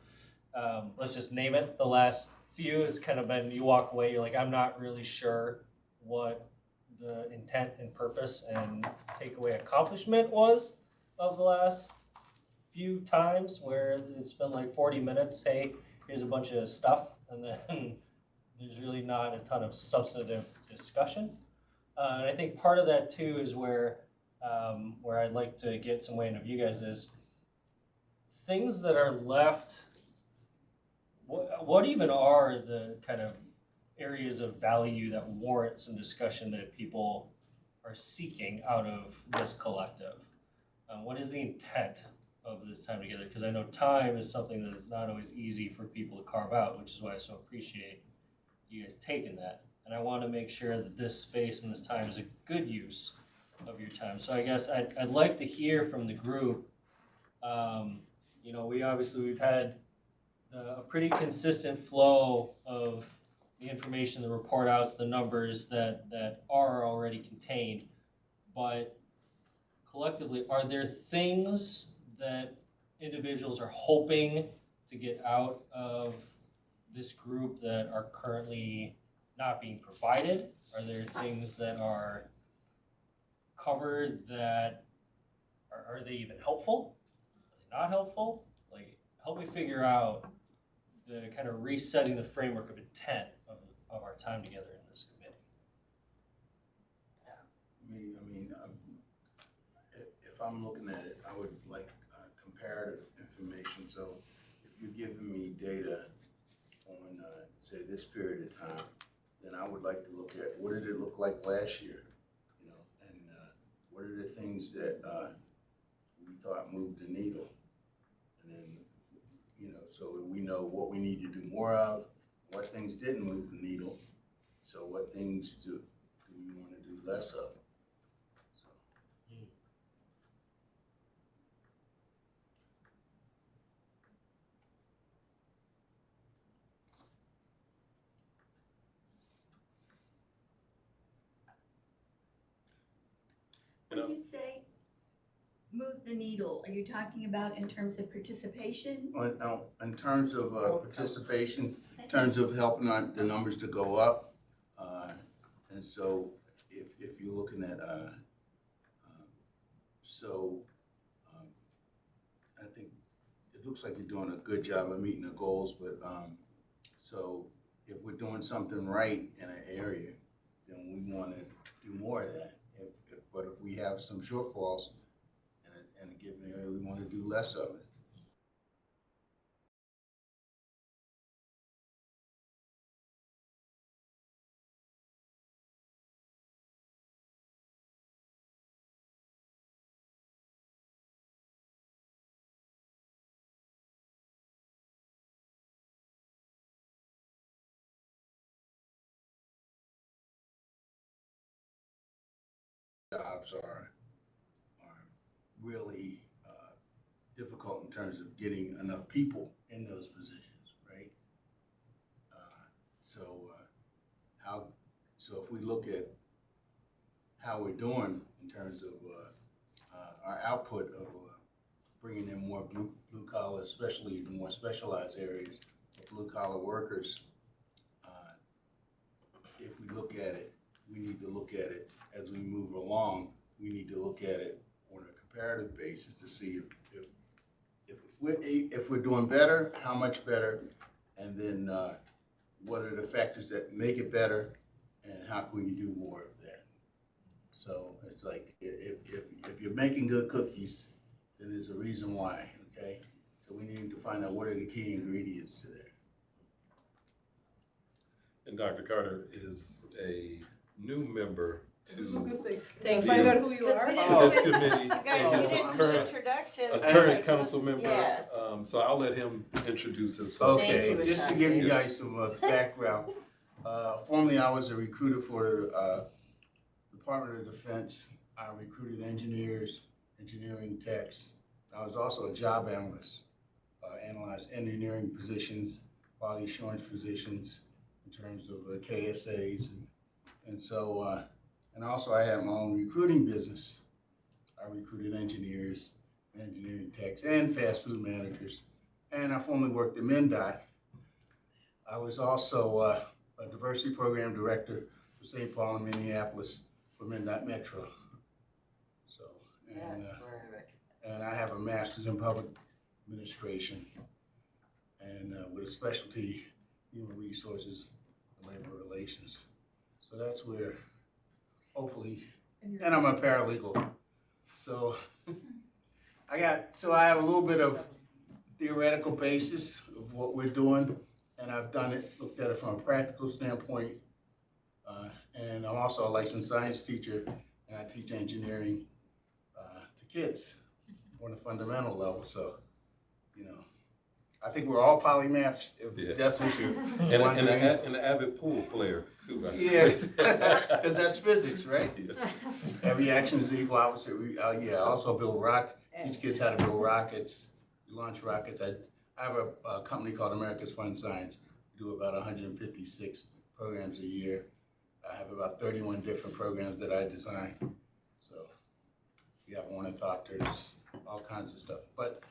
let's just name it, the last few, it's kind of been, you walk away, you're like, I'm not really sure what the intent and purpose and takeaway accomplishment was of the last few times, where it's been like 40 minutes, hey, here's a bunch of stuff, and then there's really not a ton of substantive discussion. And I think part of that too is where I'd like to get some weight of you guys is things that are left. What even are the kind of areas of value that warrant some discussion that people are seeking out of this collective? What is the intent of this time together? Because I know time is something that is not always easy for people to carve out, which is why I so appreciate you guys taking that. And I want to make sure that this space and this time is a good use of your time. So I guess I'd like to hear from the group. We've had a pretty consistent flow of the information, the report outs, the numbers that are already contained. But collectively, are there things that individuals are hoping to get out of this group that are currently not being provided? Are there things that are covered that are they even helpful? Are they not helpful? Like, help me figure out the kind of resetting the framework of intent of our time together in this committee. If I'm looking at it, I would like comparative information. So if you're giving me data on, say, this period of time, then I would like to look at what did it look like last year, and what are the things that we thought moved the needle, and then, so we know what we need to do more of, what things didn't move the needle, so what things do we want to do less of. When you say move the needle, are you talking about in terms of participation? In terms of participation, in terms of helping the numbers to go up, and so if you're looking at, I think it looks like you're doing a good job of meeting the goals, but so if we're doing something right in an area, then we want to do more of that. But if we have some shortfalls in a given area, we want to do less of it. jobs are really difficult in terms of getting enough people in those positions, right? So if we look at how we're doing in terms of our output of bringing in more blue collar, especially the more specialized areas of blue collar workers, if we look at it, we need to look at it as we move along. We need to look at it on a comparative basis to see if we're doing better, how much better, and then what are the factors that make it better, and how can we do more of that? So it's like if you're making good cookies, then there's a reason why. Okay, so we need to find out what are the key ingredients to that. And Dr. Carter is a new member I was just gonna to say, Thank find you. out who you Because are. we this committee. You guys and he's needed introductions. a current council member. Yeah. So I'll let him introduce himself. Thank Okay, you, just to Ashanti. give you guys some background, formerly I was a recruiter for the Department of Defense. I recruited engineers, engineering techs. I was also a job analyst, analyzed engineering positions, quality assurance positions in terms of KSAs. And so, and also I had my own recruiting business. I recruited engineers, engineering techs, and fast food managers. And I formerly worked at MnDOT. I was also a diversity program director for St. Paul and Minneapolis for MnDOT Metro. So, and, That's where I recognize. and I have a master's in public administration and with a specialty human resources and labor relations. So that's where, hopefully, and I'm a paralegal. So I have a little bit of theoretical basis of what we're doing, and I've done it, looked at it from a practical standpoint. And I'm also a licensed science teacher, and I teach engineering to kids on a fundamental level. So, you know, I think we're all polymaths, if that's what you're wondering. And an avid pool player too. Right? Yeah, because that's physics, right? Yeah. Every action is equal opposite. I also build teach kids how to build rockets, launch rockets. I have a company called America's Fun Science. We do about 156 programs a year. I have about 31 different programs that I design. So we have ornithopters, all kinds of stuff. But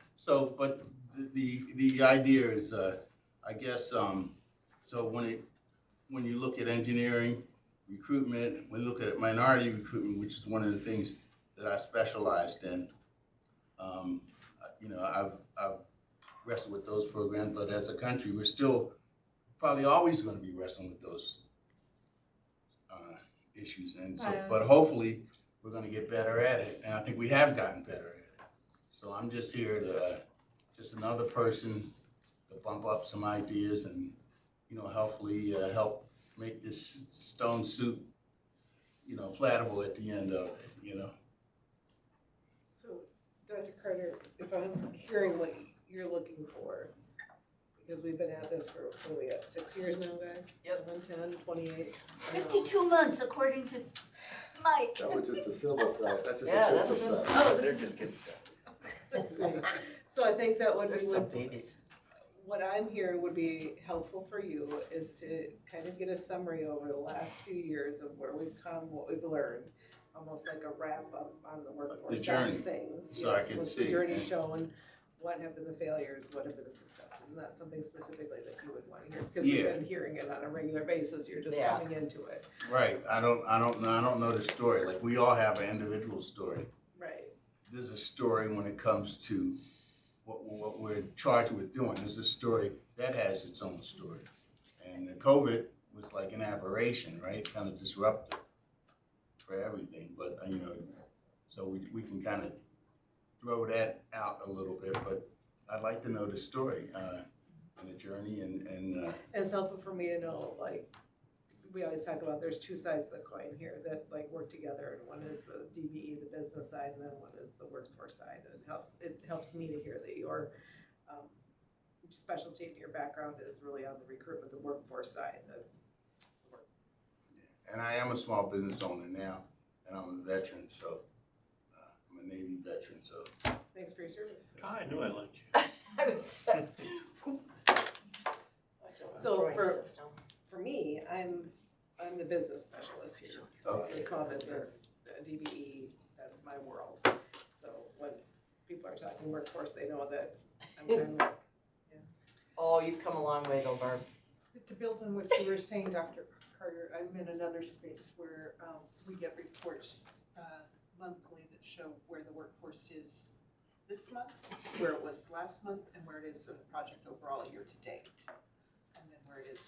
the idea is, I guess, so when you look at engineering recruitment, when you look at minority recruitment, which is one of the things that I specialized in, you know, I've wrestled with those programs, but as a country, we're still probably always going to be wrestling with those issues. And so, but hopefully, we're going to get better at it, and I think we have gotten better at it. So I'm just here to, just another person to bump up some ideas and, you know, hopefully help make this stone soup, you know, palatable at the end of it, you know. So, Dr. Carter, if I'm hearing what you're looking for, because we've been at this for, what are we at, 6 years now, guys? Yep. 7, 10, 28. 52 months, according to Mike. That was just the civil side, that's just Yeah, the that's system just- side. Oh, They're this just is getting started. So I think that what They're we still would, babies. what I'm hearing would be helpful for you is to kind of get a summary over the last few years of where we've come, what we've learned, almost like a wrap up on the workforce side journey, of things. so I Yes, can what's see. the journey shown, what have been the failures, what have been the successes, and that's something specifically that you would want to hear, because we've Yeah. been hearing it on a regular basis, you're just Yeah. coming into it. Right. I don't know the story. Like, we all have an individual story. Right. There's a story when it comes to what we're charged with doing. There's a story that has its own story. And the COVID was like an aberration, right? Kind of disruptive for everything. But, you know, so we can kind of throw that out a little bit. But I'd like to know the story and the journey and It's helpful for me to know, like, we always talk about there's two sides of the coin here that like work together, and one is the DBE, the business side, and then one is the workforce side. And it helps me to hear that your specialty and your background is really on the recruitment, the workforce side. I am a small business owner now, and I'm veteran, so, I'm a Navy veteran, so. Thanks for your service. I knew I liked you. I was. So Throwing for- stuff down. For me, I'm the business specialist here, so Okay. the small business, DBE, that's my world. So when people are talking workforce, they know that I'm kind of, Oh, you've come a long way though, Barb. To build on what you were saying, Dr. Carter, I'm in another space where we get reports monthly that show where the workforce is this month, where it was last month, and where it is in the project overall year to date. And then where it is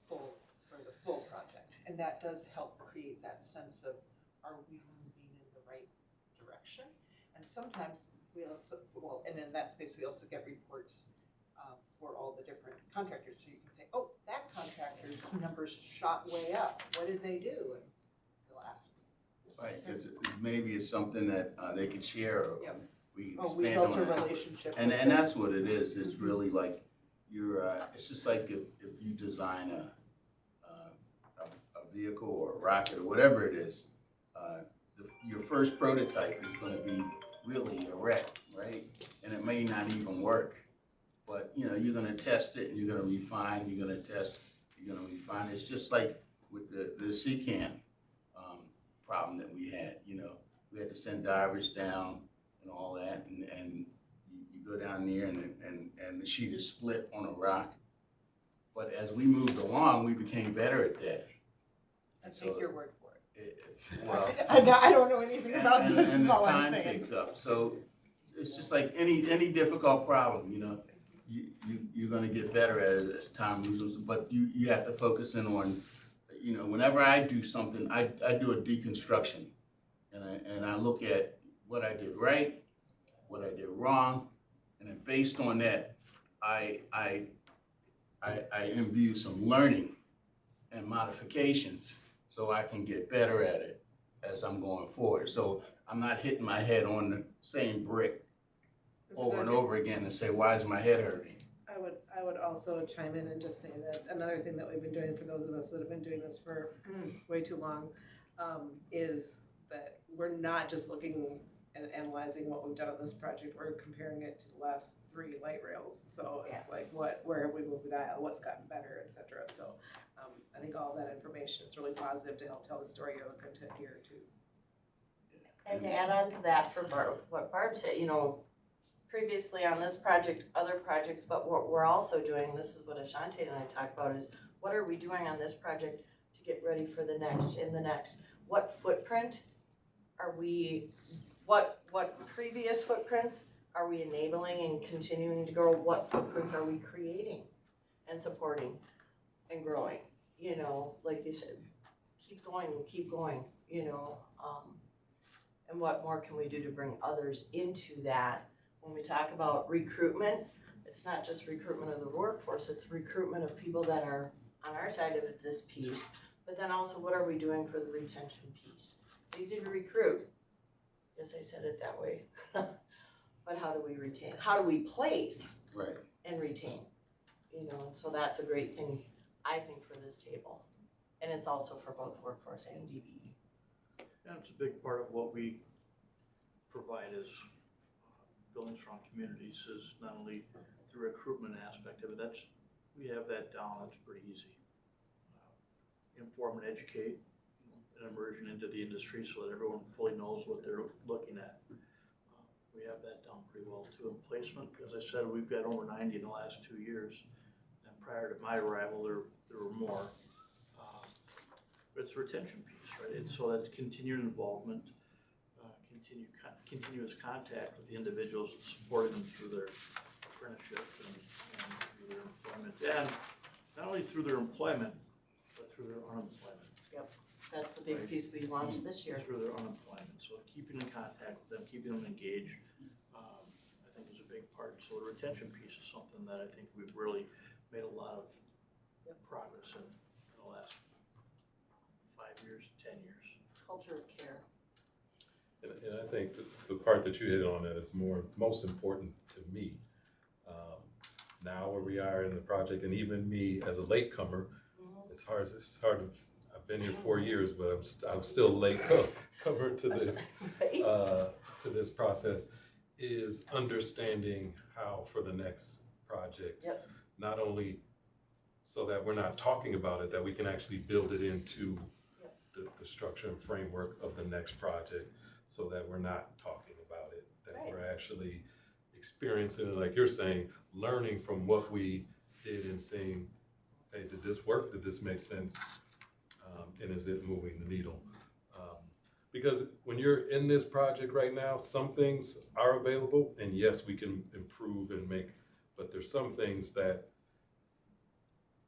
full for the full project. And that does help create that sense of, are we moving in the right direction? And sometimes we also, well, and in that space, we also get reports for all the different contractors. So you can say, oh, that contractor's numbers shot way up. What did they do in the last? Right, because maybe it's something that they could share, or Yep. we Oh, we expand built on a that. relationship. And with that's them. what it is, it's really like, you're, it's just like if you design a vehicle or a rocket or whatever it is, your first prototype is gonna be really a wreck, right? And it may not even work, but, you know, you're gonna test it and you're gonna refine, you're gonna test, you're gonna refine. It's just like with the CCAN problem that we had, you know, we had to send divers down and all that, and you go down there and the sheet is split on a rock. But as we moved along, we became better at that. I take your word for it. Well, I don't know anything about and this, is the all I'm time saying. picked up. So it's just like any difficult problem, you know, you're gonna get better at it as time moves on. But you have to focus in on, you know, whenever I do something, I do a deconstruction, and I look at what I did right, what I did wrong, and then based on that, I imbue some learning and modifications so I can get better at it as I'm going forward. So I'm not hitting my head on the same brick over and over again and say, why is my head hurting? I would also chime in and just say that another thing that we've been doing for those of us that have been doing this for way too long, is that we're not just looking and analyzing what we've done on this project, we're comparing it to the last 3 light rails. So it's like, where have we moved the dial, what's gotten better, et cetera. So I think all that information is really positive to help tell the story you're looking to hear too. And to add on to that for Barb, what Barb said, you know, previously on this project, other projects, but what we're also doing, this is what Ashante and I talk about, is what are we doing on this project to get ready for the next, in the next? What footprint are we, what previous footprints are we enabling and continuing to grow? What footprints are we creating and supporting and growing? You know, like you said, keep going, you know, and what more can we do to bring others into that? When we talk about recruitment, it's not just recruitment of the workforce, it's recruitment of people that are on our side of it, this piece, but then also what are we doing for the retention piece? It's easy to recruit, yes, I said it that way, but how do we retain? How do we place Right. and retain? You know, and so that's a great thing, I think, for this table. And it's also for both workforce and DBE. And it's a big part of what we provide as building strong communities, is not only the recruitment aspect of it, we have that down, that's pretty easy. Inform and educate, an immersion into the industry so that everyone fully knows what they're looking at. We have that down pretty well too. In placement, as I said, we've got over 90 in the last 2 years. And prior to my arrival, there were more. But it's a retention piece, right? It's so that continued involvement, continuous contact with the individuals and supporting them through their apprenticeship and through their employment. And not only through their employment, but through their unemployment. Yep, that's the big piece we launched this year. Through their unemployment. So keeping in contact with them, keeping them engaged, I think is a big part. So the retention piece is something that I think we've really made a lot of progress in the last 5 years, 10 years. Culture of care. And I think the part that you hit on that is most important to me. Now where we are in the project, and even me as a latecomer, it's hard to, I've I've been here 4 years, but I'm still late comer to this, to this process, is understanding how for the next project. Yep. Not only so that we're not talking about it, that we can actually build it into the structure and framework of the next project, so that we're not talking about it, that Right. we're actually experiencing it, like you're saying, learning from what we did and saying, hey, did this work? Did this make sense? And is it moving the needle? Because when you're in this project right now, some things are available, and yes, we can improve and make, but there's some things that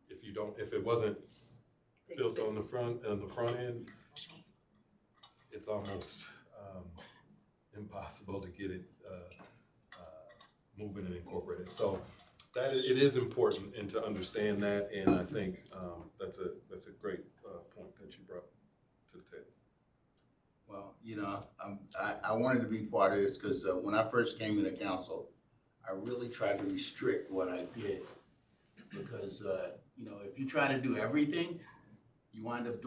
if it wasn't built on the front end, it's almost impossible to get it moving and incorporated. So that it is important and to understand that, and I think that's a great point that you brought to the table. Well, you know, I wanted to be part of this because when I first came into council, I really tried to restrict what I did because, you know, if you try to do everything, you wind up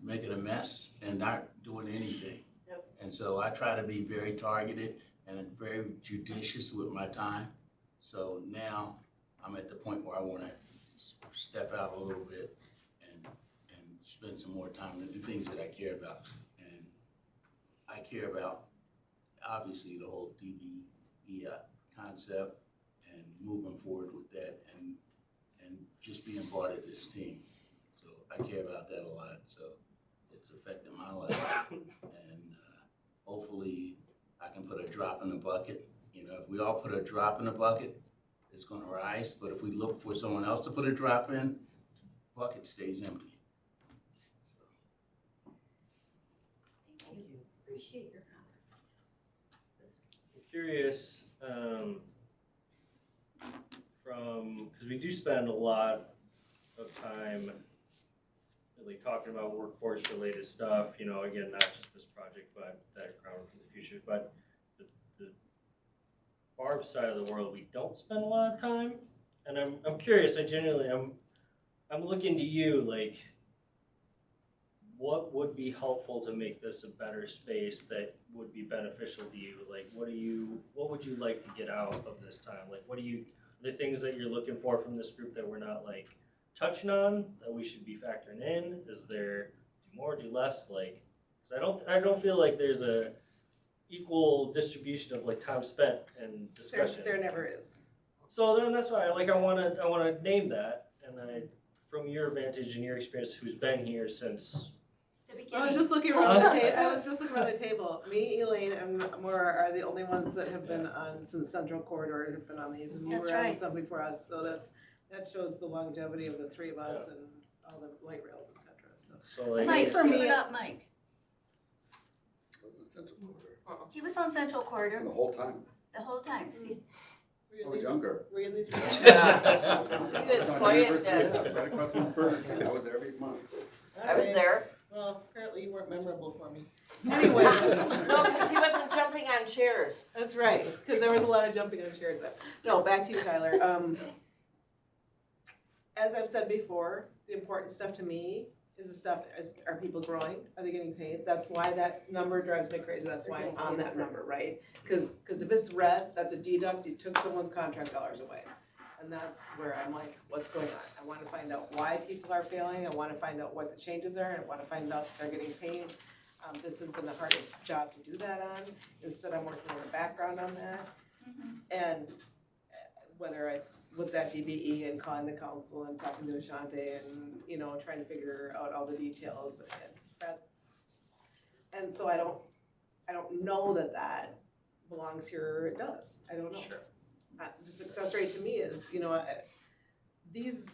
making a mess and not doing anything. Yep. And so I try to be very targeted and very judicious with my time. So now I'm at the point where I want to step out a little bit and spend some more time to do things that I care about. And I care about, obviously, the whole DBE concept and moving forward with that and just being part of this team. So I care about that a lot. So it's affected my life. And hopefully I can put a drop in the bucket. You know, if we all put a drop in the bucket, it's going to rise. But if we look for someone else to put a drop in, the bucket stays empty. Thank you. Appreciate your comments. I'm curious, because we do spend a lot of time really talking about workforce related stuff, you know, again, not just this project, but that groundwork for the future, but the Barb side of the world, we don't spend a lot of time. And I'm curious, I'm looking to you, like, what would be helpful to make this a better space that would be beneficial to you? Like, what would you like to get out of this time? Like, the things that you're looking for from this group that we're not like touching on that we should be factoring in? Is there do more, do less? Like, 'cause I don't feel like there's a equal distribution of like time spent and discussion. There never is. So then that's why I wanna name that, and from your vantage and your experience, who's been here since. I was just looking around the table. Me, Elaine, and Maura are the only ones that have been on since Central Corridor and have been on these, and you That's were on right. some before us, so that shows the longevity of the three of us and all the light rails, et cetera, so. So like. Mike, for give me- it up, Mike. It was the Central Corridor He was on Central Corridor the whole time. the whole time. See, I was younger. Were you in these? He was It's on quiet River then. Street, right across from Burger King. I was there every month. I was there. Well, apparently you weren't memorable for me. Anyway, no, because he wasn't jumping on chairs. That's right, because there was a lot of jumping on chairs there. No, back to you, Tyler. As I've said before, the important stuff to me is the stuff, are people growing? Are they getting paid? That's why that number drives me crazy. That's why I'm on that number, right? Because if it's red, that's a deduct. You took someone's contract dollars away. And that's where I'm like, what's going on? I want to find out why people are failing. I want to find out what the changes are. I want to find out if they're getting paid. This has been the hardest job to do that on. Instead, I'm working in the background on that. And whether it's with that DBE and calling the council and talking to Ashante and, you know, trying to figure out all the details, and so I don't know that belongs here, or it does, I don't know. Sure. The success rate to me is, you know, these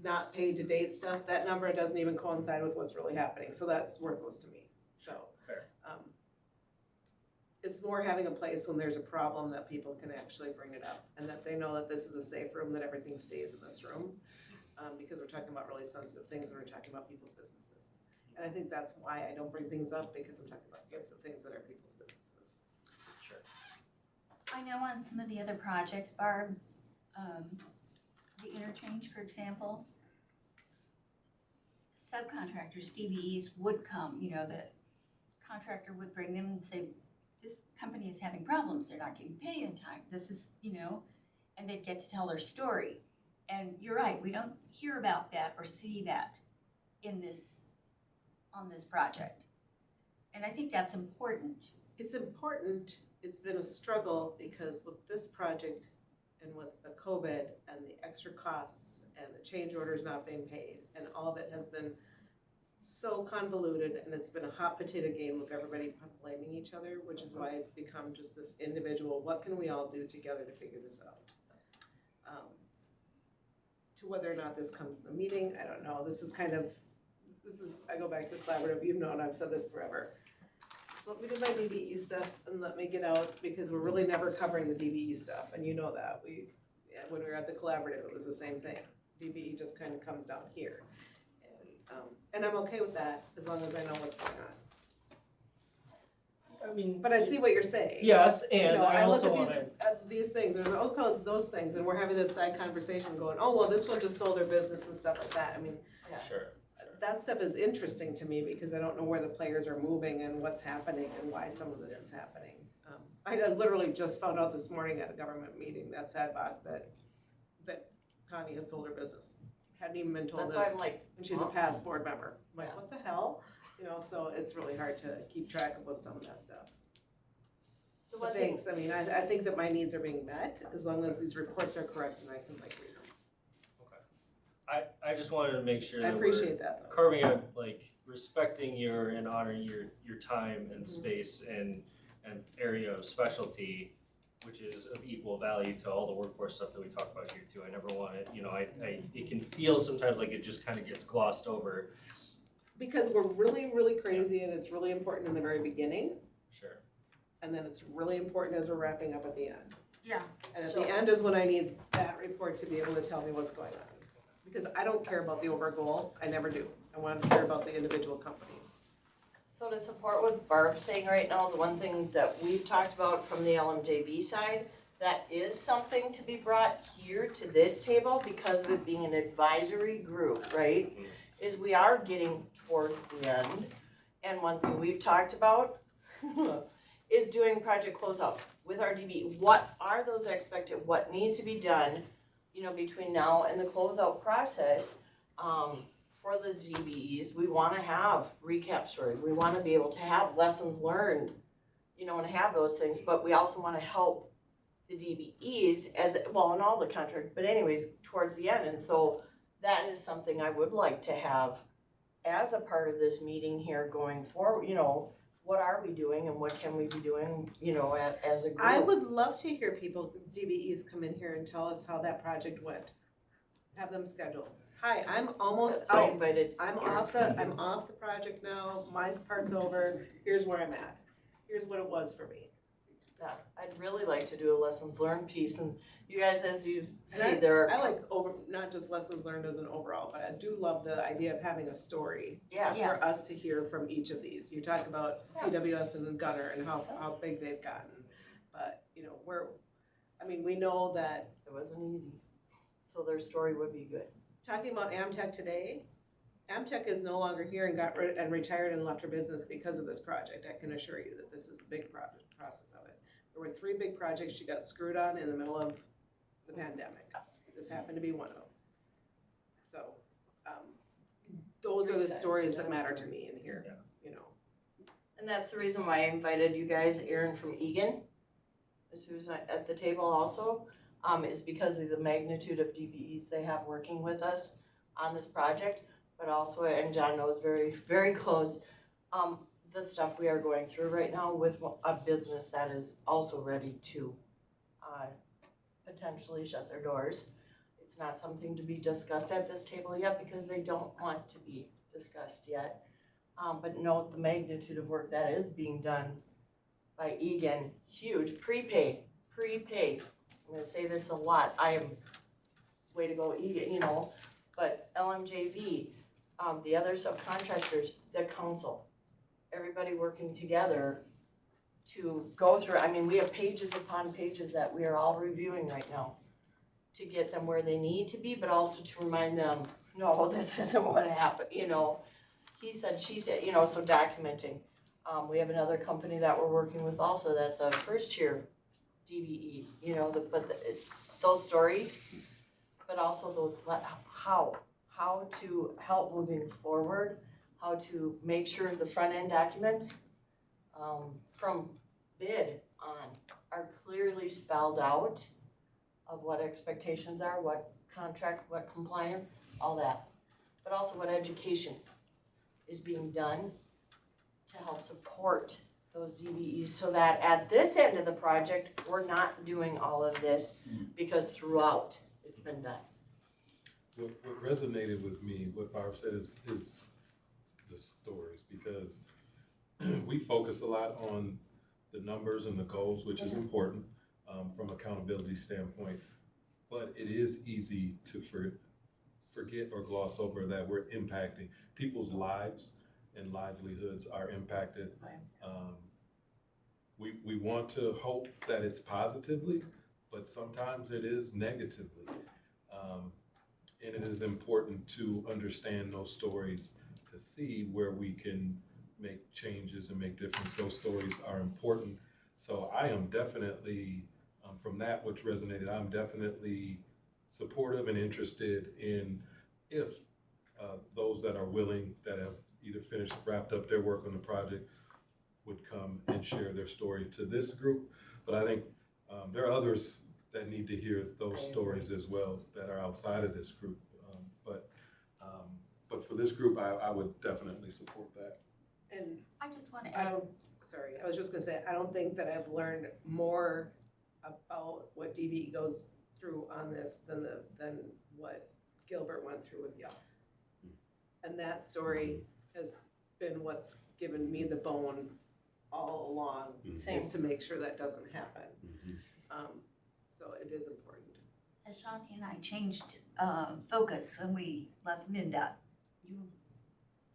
not paid to date stuff, that number doesn't even coincide with what's really happening, so that's worthless to me, so. Fair. It's more having a place when there's a problem that people can actually bring it up, and that they know that this is a safe room, that everything stays in this room. Because we're talking about really sensitive things when we're talking about people's businesses. And I think that's why I don't bring things up, because I'm talking about sensitive things that are people's businesses. Sure. I know on some of the other projects, Barb, the interchange, for example. subcontractors, DBEs would come, you know, the contractor would bring them and say, this company is having problems, they're not getting paid in time, this is, you know, and they'd get to tell their story. And you're right, we don't hear about that or see that in this, on this project. And I think that's important. It's important, it's been a struggle because with this project and with the COVID and the extra costs and the change orders not being paid and all of it has been so convoluted and it's been a hot potato game of everybody blaming each other, which is why it's become just this individual, what can we all do together to figure this out? To whether or not this comes to the meeting, I don't know, I go back to the collaborative, you've known, I've said this forever. So let me do my DBE stuff and let me get out, because we're really never covering the DBE stuff, and you know that. When we were at the collaborative, it was the same thing. DBE just kind of comes down here. And I'm okay with that, as long as I know what's going on. I mean. But I see what you're saying. Yes, You and know, I look also at wanna. these things, or those things, and we're having this side conversation going, oh, well, this one just sold their business and stuff like that. I mean, Sure. that stuff is interesting to me because I don't know where the players are moving and what's happening and why some of this is happening. I literally just found out this morning at a government meeting, that that Connie had sold her business. Hadn't even been told That's this. why I'm like, And she's a past board member. I'm like, Yeah. what the hell? You know, so it's really hard to keep track of with some of that stuff. the But one thing, thanks, I mean, I think that my needs are being met as long as these reports are correct and I can read them. I just wanted to make sure I that we're appreciate that though. carving out, like, respecting your and honoring your time and space and area of specialty, which is of equal value to all the workforce stuff that we talk about here too. I never want it, you know, it can feel sometimes like it just kind of gets glossed over. Because we're really, really crazy and it's really important in the very beginning. Sure. And then it's really important as we're wrapping up at the end. Yeah. And at the end is when I need that report to be able to tell me what's going on. Because I don't care about the overall goal, I never do. I want to care about the individual companies. so to support what Barb's saying right now, the one thing that we've talked about from the LMJB side, that is something to be brought here to this table because of it being an advisory group, right? Is we are getting towards the end. And one thing we've talked about is doing project closeouts with our DB. What are those expected, what needs to be done, you know, between now and the closeout process, for the DBEs? We wanna have recap story, we wanna be able to have lessons learned, you know, and have those things, but we also wanna help the DBEs as, well, in all the contract, but anyways, towards the end, and so that is something I would like to have as a part of this meeting here going forward, you know, what are we doing and what can we be doing, you know, as a group? I would love to hear people, DBEs, come in here and tell us how that project went. Have them scheduled. Hi, I'm almost That's why I out. invited. I'm off the project now, my part's over, here's where I'm at. Here's what it was for me. Yeah, I'd really like to do a lessons learned piece, and you guys, as you see, And there I are, like not just lessons learned as an overall, but I do love the idea of having a story yeah, for us to hear from each of these. You talk about PWS and Gunner and how big they've gotten, but, you know, we know that, it wasn't easy, so their story would be good. talking about Amtech today, Amtech is no longer here and got rid and retired and left her business because of this project. I can assure you that this is a big process of it. There were 3 big projects she got screwed on in the middle of the pandemic. This happened to be one of them. So, those are the stories that matter to me in here, you know. And that's the reason why I invited you guys, Erin from Egan, is who's at the table also, is because of the magnitude of DBEs they have working with us on this project, but also, and John knows very, very close, the stuff we are going through right now with a business that is also ready to potentially shut their doors. It's not something to be discussed at this table yet because they don't want to be discussed yet. But note the magnitude of work that is being done by Egan, huge, prepay. I'm gonna say this a lot, I am, way to go Egan, you know, but LMJV, the other subcontractors, the council, everybody working together to go through, I mean, we have pages upon pages that we are all reviewing right now. to get them where they need to be, but also to remind them, no, this isn't what happened, you know. He said, she said, you know, so documenting. We have another company that we're working with also that's a first year DBE, you know, it's those stories, but also those, how to help moving forward, how to make sure the front end documents, from bid on are clearly spelled out of what expectations are, what contract, what compliance, all that. But also what education is being done to help support those DBEs so that at this end of the project, we're not doing all of this because throughout it's been done. What resonated with me, what Barb said is the stories, because we focus a lot on the numbers and the goals, which is important from accountability standpoint. But it is easy to forget or gloss over that we're impacting people's lives and livelihoods are impacted. We want to hope that it's positively, but sometimes it is negatively. And it is important to understand those stories to see where we can make changes and make difference. Those stories are important. So I am definitely, from that which resonated, I'm definitely supportive and interested in if those that are willing, that have either finished, wrapped up their work on the project, would come and share their story to this group. But I think there are others that need to hear those stories as well that are outside of this group. But for this group, I would definitely support that. And I just want to add, sorry, I was just gonna say, I don't think that I've learned more about what DBE goes through on this than what Gilbert went through with y'all. And that story has been what's given me the bone all along, is to make sure that doesn't happen. So it is important. as Shanti and I changed focus when we left MnDOT. You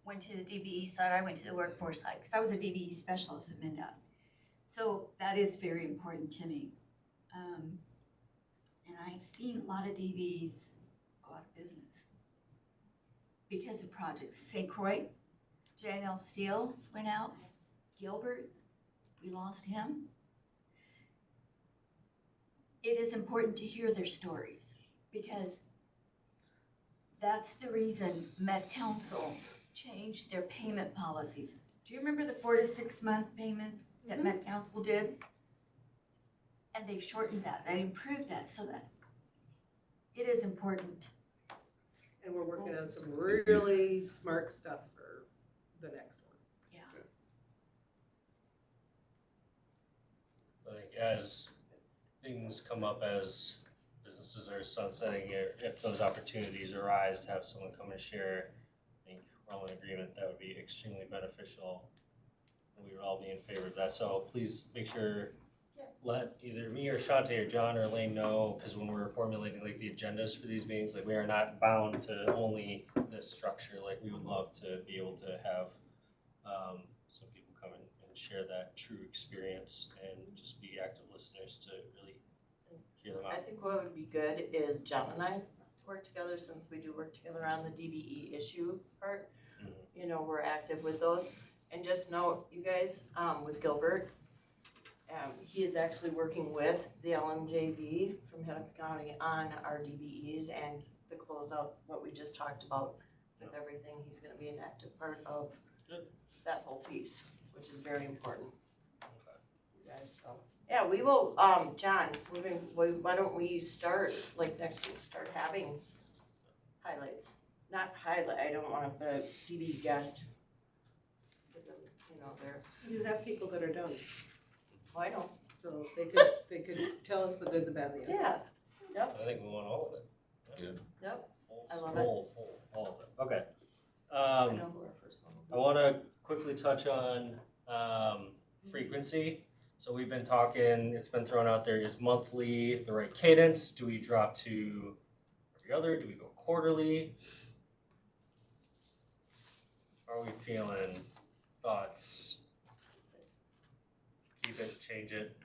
went to the DBE side, I went to the workforce side, because I was a DBE specialist at MnDOT. So that is very important to me. And I've seen a lot of DBEs go out of business because of projects. St. Croix, J&L Steel went out. Gilbert, we lost him. It is important to hear their stories because that's the reason Met Council changed their payment policies. Do you remember the 4 to 6 month payment that Met Council did? And they've shortened that, they improved that so that it is important. And we're working on some really smart stuff for the next one. Yeah. Like as things come up, as businesses are sunsetting, if those opportunities arise to have someone come and share, I think we're all in agreement that would be extremely beneficial. And we would all be in favor of that. So please make sure, let either me or Shante or John or Elaine know, because when we're formulating like the agendas for these meetings, like we are not bound to only this structure. Like we would love to be able to have some people come in and share that true experience and just be active listeners to really hear them out. I think what would be good is John and I work together, since we do work together on the DBE issue part. You know, we're active with those. And just note, you guys, with Gilbert, he is actually working with the LMJV from Hennepin County on our DBEs and the closeout, what we just talked about with everything. He's gonna be an active part of that whole piece, which is very important. You guys, so, yeah, we will, John, why don't we start, like next week, start having highlights? Not highlight, I don't want a DBE guest. Give them, you know, their, You have people that are done, oh, I know. so they could tell us the good, the bad, and the ugly. Yeah, yep, I think we want all of it. yep, Full, I love it. full, all of it. Okay. I know who our first one I will want to quickly touch on frequency. So we've been talking, it's been thrown out there, is monthly the right cadence? Do we drop to every other? Do we go quarterly? How are we feeling? Thoughts? Keep it, change it?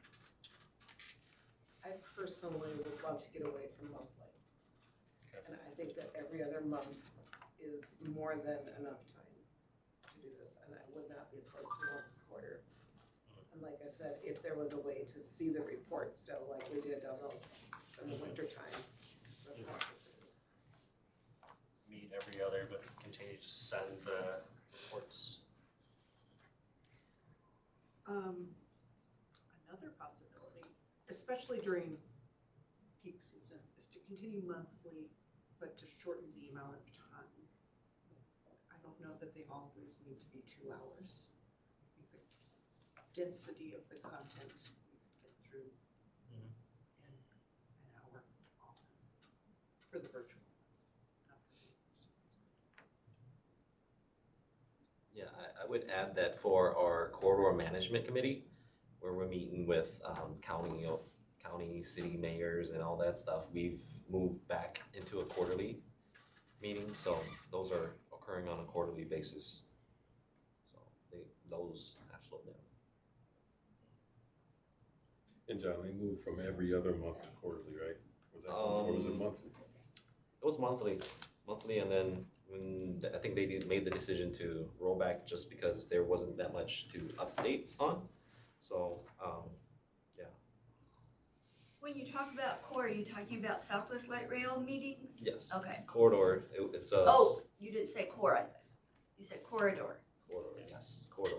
I personally would love to get away from monthly. And I think that every other month is more than enough time to do this, and I would not be opposed to once a quarter. And like I said, if there was a way to see the report still, like we did on those, in the winter time, that's how it would be. Meet every other, but continue to send the reports. Another possibility, especially during peak season, is to continue monthly, but to shorten the amount of time. I don't know that they always need to be 2 hours. I think the density of the content we could get through in an hour often, for the virtual ones, not for the in-person ones. Yeah, I would add that for our corridor management committee, where we're meeting with county, city mayors and all that stuff, we've moved back into a quarterly meeting, so those are occurring on a quarterly basis. So those have slowed down. And John, they moved from every other month to quarterly, right? Was that, or was it monthly? It was monthly, and then when I think they made the decision to roll back just because there wasn't that much to update on. So, yeah. When you talk about core, are you talking about Southwest Light Rail meetings? Yes. Okay. Corridor, it's a. Oh, you didn't say core, I think. You said corridor. Corridor, yes, corridor.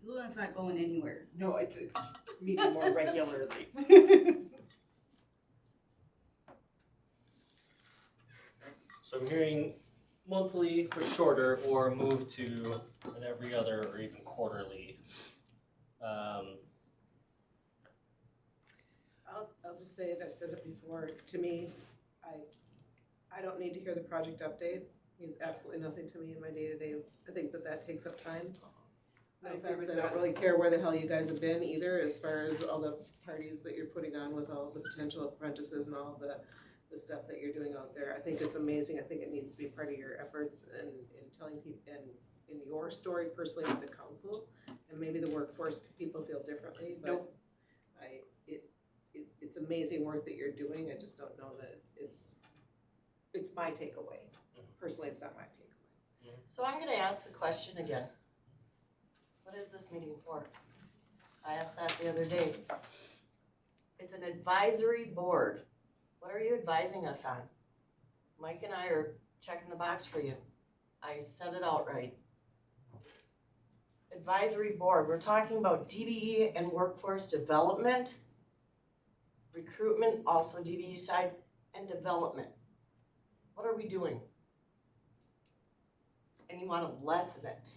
Blue line's not going anywhere. No, it's meeting more regularly. So I'm hearing monthly or shorter, or move to an every other or even quarterly. I'll just say it, I've said it before, to me, I don't need to hear the project update, it means absolutely nothing to me in my day-to-day, I think that takes up time. No I agree offense, with I don't that. really care where the hell you guys have been either, as far as all the parties that you're putting on with all the potential apprentices and all the stuff that you're doing out there. I think it's amazing, I think it needs to be part of your efforts and in telling people, and in your story personally with the council, and maybe the workforce people feel differently, but it's amazing work that you're doing, I just don't know that it's my takeaway. Personally, it's not my takeaway. So I'm gonna ask the question again. What is this meeting for? I asked that the other day. It's an advisory board. What are you advising us on? Mike and I are checking the box for you. I said it outright. Advisory board, we're talking about DBE and workforce development, recruitment, also DBE side, and development. What are we doing? And you wanna lessen it.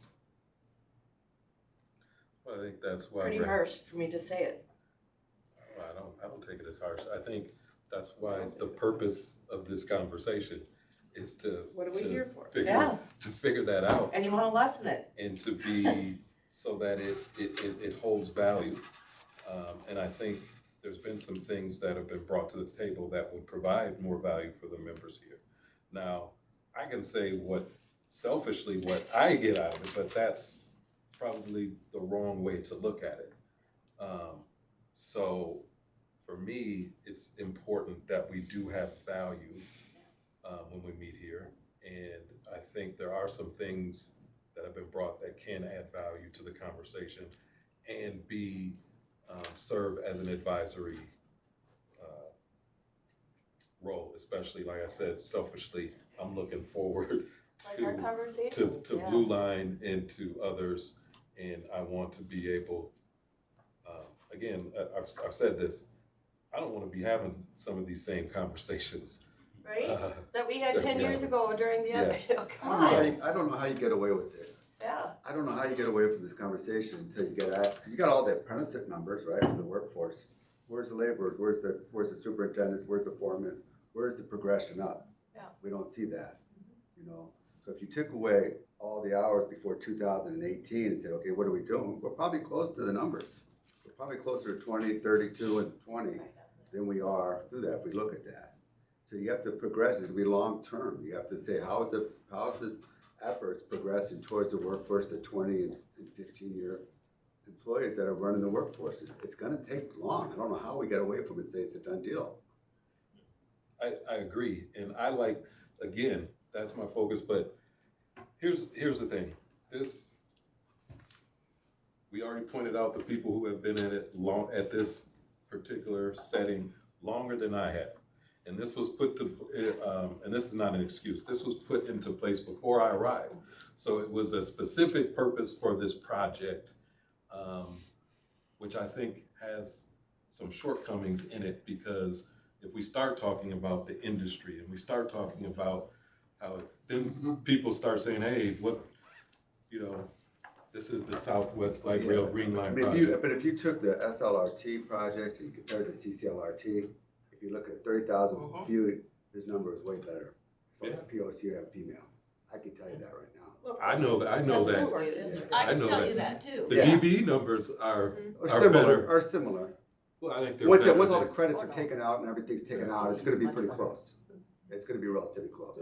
Well, I think that's why Pretty harsh for me to say it. Well, I don't take it as harsh. I think that's why the purpose of this conversation is to. What are we here for? Yeah. To figure that out And you wanna lessen it. and to be, so that it holds value. And I think there's been some things that have been brought to the table that would provide more value for the members here. Now, I can say selfishly what I get out of it, but that's probably the wrong way to look at it. So for me, it's important that we do have value when we meet here. And I think there are some things that have been brought that can add value to the conversation and serve as an advisory role, especially, like I said, selfishly, I'm looking forward Like our to conversations, yeah. Blue Line and to others, and I want to be able, again, I've said this, I don't want to be having some of these same conversations. Right? That we had 10 years ago during the other, Yes. oh, come on. I don't know how you get away with it. Yeah, I don't know how you get away from this conversation until you get at, because you got all the apprenticeship numbers, right, from the workforce. Where's the laborers, where's the superintendents, where's the foreman, where's the progression up? Yeah. We don't see that, you know? So if you took away all the hours before 2018 and said, okay, what are we doing? We're probably close to the numbers. We're probably closer to 20, 32, and 20 than we are through that, if we look at that. So you have to progress, it'll be long-term. You have to say, how is this efforts progressing towards the workforce, the 20 and 15-year employees that are running the workforce. It's gonna take long. I don't know how we get away from it and say it's a done deal. I agree, and I like, again, that's my focus, but here's the thing. We already pointed out the people who have been at this particular setting longer than I have. And this was and this is not an excuse, this was put into place before I arrived. So it was a specific purpose for this project, which I think has some shortcomings in it, because if we start talking about the industry and we start talking about how then people start saying, hey, what, this is the Southwest Light Rail Green Line project. But if you took the SLRT project and you compared it to CCLRT, if you look at 30,000 viewed, this number is way better as far as POC and female. I can tell you that right now. I know that. I can tell you that too. The DB numbers are similar. better. Are similar. Well, I think they're Once better all the than- credits are taken out and everything's taken out, it's gonna be pretty close. It's gonna be relatively close.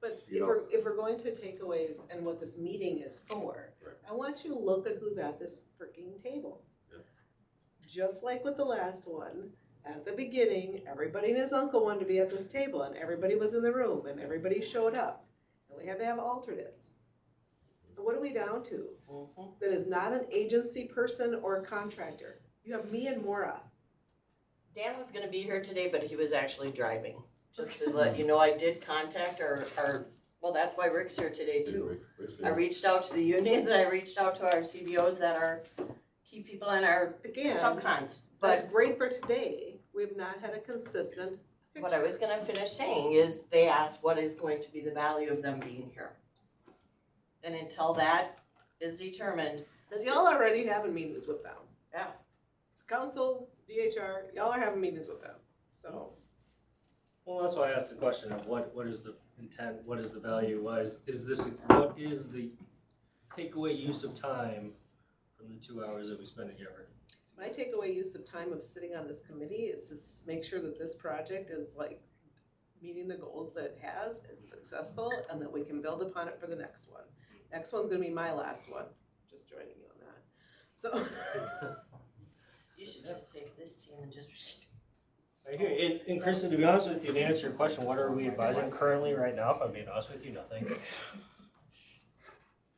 But You if we're going to takeaways and what this meeting is for, Right. I want you to look at who's at this freaking table. Yeah. Just like with the last one, at the beginning, everybody and his uncle wanted to be at this table, and everybody was in the room, and everybody showed up. And we had to have alternates. But what are we down to? That is not an agency person or a contractor. You have me and Maura. Dan was gonna be here today, but he was actually driving. Just to let you know, I did contact well, that's why Rick's here today too. I reached out to the unions and I reached out to our CBOs that are key people in our Again, subcons. that's But great for today. We've not had a consistent what I was gonna finish saying is they asked what is going to be the value of them being here. And until that is determined, Because y'all already having meetings with them. yeah, Council, DHR, y'all are having meetings with them, so. Well, that's why I asked the question of what is the intent, what is the value, what is the takeaway use of time from the 2 hours that we spend together? My takeaway use of time of sitting on this committee is to make sure that this project is like meeting the goals that it has, it's successful, and that we can build upon it for the next one. Next one's gonna be my last one, just joining you on that, so. you should just take this team and just. I hear you. And Kristen, to be honest with you, to answer your question, what are we advising currently right now, if I'm being honest with you, nothing.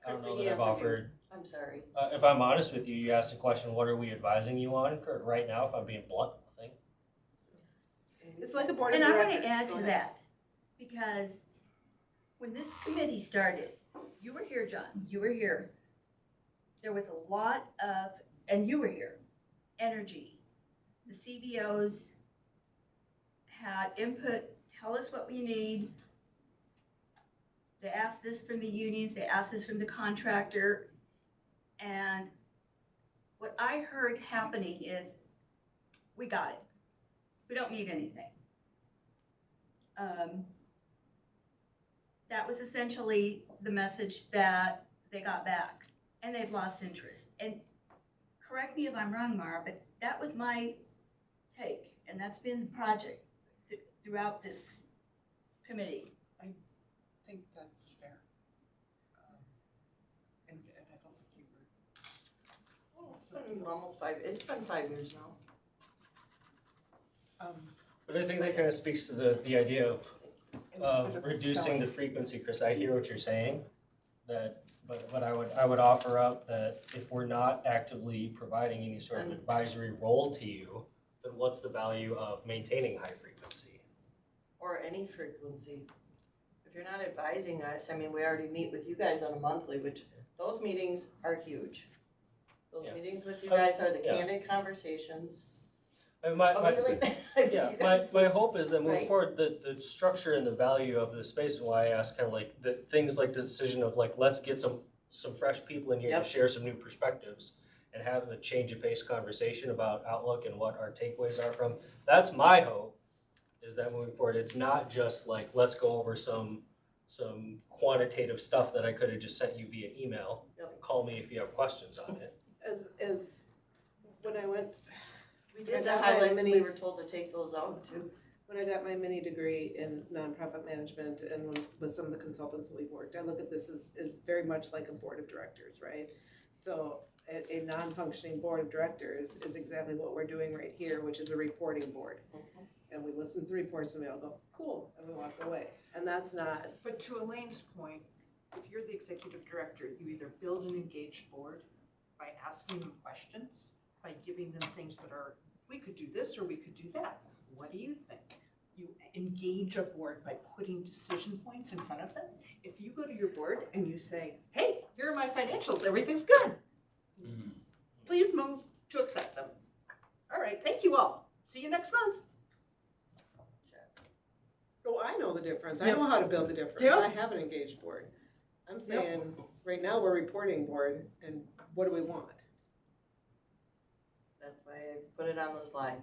I don't know Kristen, that I've offered, I'm sorry. if I'm honest with you, you asked the question, what are we advising you on right now, if I'm being blunt, nothing. It's like a board of And I directors. wanna add Go to ahead. that, because when this committee started, you were here, John, you were here. There was a lot of, and you were here, energy. The CBOs had input, tell us what we need. They asked this from the unions, they asked this from the contractor. And what I heard happening is, we got it. We don't need anything. That was essentially the message that they got back, and they've lost interest. And correct me if I'm wrong, Mara, but that was my take, and that's been the project throughout this committee. I think that's fair. And I don't think you were. It's been almost it's been 5 years now. But I think that kind of speaks to the idea of reducing the frequency, Chris. I hear what you're saying, but I would offer up that if we're not actively providing any sort of advisory role to you, then what's the value of maintaining high frequency? Or any frequency. If you're not advising us, I mean, we already meet with you guys on a monthly, which those meetings are huge. Those Yeah. meetings with you guys are the Yeah. candid conversations. I mean, my hope is that moving Right. forward, the structure and the value of the space, and why I ask kind of like the things like the decision of like, let's get some fresh people in here to Yep. share some new perspectives and have a change of pace conversation about outlook and what our takeaways are from. That's my hope, is that moving forward, it's not just like, let's go over some quantitative stuff that I could have just sent you via email. Yep. Call me if you have questions on it. As when I went, We I did the got my highlights, mini- we were told to take those out too. when I got my mini degree in nonprofit management and with some of the consultants that we've worked, I look at this as very much like a board of directors, right? So a non-functioning board of directors is exactly what we're doing right here, which is a reporting board. And we listen to the reports and we all go, cool, and we walk away. And that's not, But to Elaine's point, if you're the executive director, you either build an engaged board by asking them questions, by giving them things that are, we could do this or we could do that. What do you think? You engage a board by putting decision points in front of them. If you go to your board and you say, hey, here are my financials, everything's good. Please move to accept them. All right, thank you all. See you next month. oh, I know the difference. I know how to build the difference. Yep. I have an engaged board. I'm saying, right now, we're reporting board, and what do we want? That's why I put it on the slide.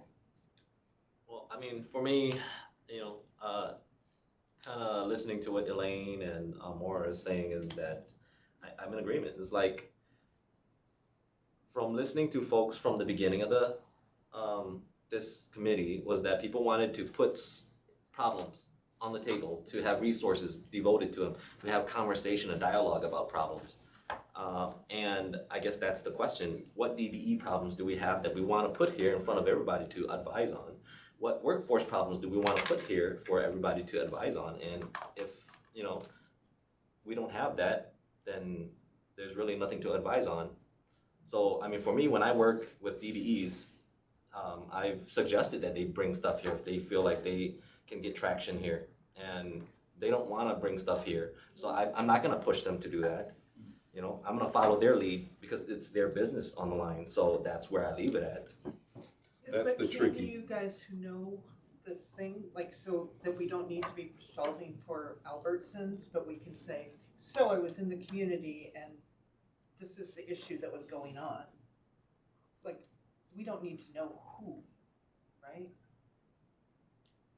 Well, I mean, for me, you know, kind of listening to what Elaine and Maura is saying is that I'm in agreement. It's like, from listening to folks from the beginning of the this committee, was that people wanted to put problems on the table, to have resources devoted to them, to have conversation and dialogue about problems. And I guess that's the question. What DBE problems do we have that we want to put here in front of everybody to advise on? What workforce problems do we want to put here for everybody to advise on? And if, you know, we don't have that, then there's really nothing to advise on. So, I mean, for me, when I work with DBEs, I've suggested that they bring stuff here if they feel like they can get traction here. And they don't want to bring stuff here. So I'm not going to push them to do that. You know, I'm going to follow their lead because it's their business on the line. So that's where I leave it at. That's the tricky. But can you guys who know this thing, like, so that we don't need to be solving for Albertsons, but we can say, so I was in the community and this is the issue that was going on. Like, we don't need to know who, right?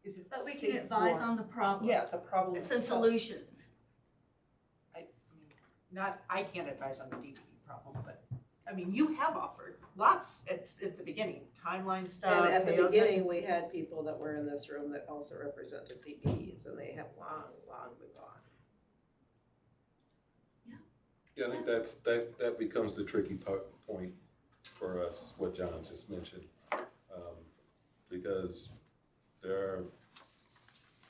Is it But we safe can advise for- on the problem. Yeah, the problem Some itself. solutions. Not, I can't advise on the DBE problem, but, I mean, you have offered lots at the beginning, timeline stuff. And at the they- beginning, we had people that were in this room that also represented DBEs, and they have long moved on. Yeah, I think that becomes the tricky point for us, what John just mentioned. Because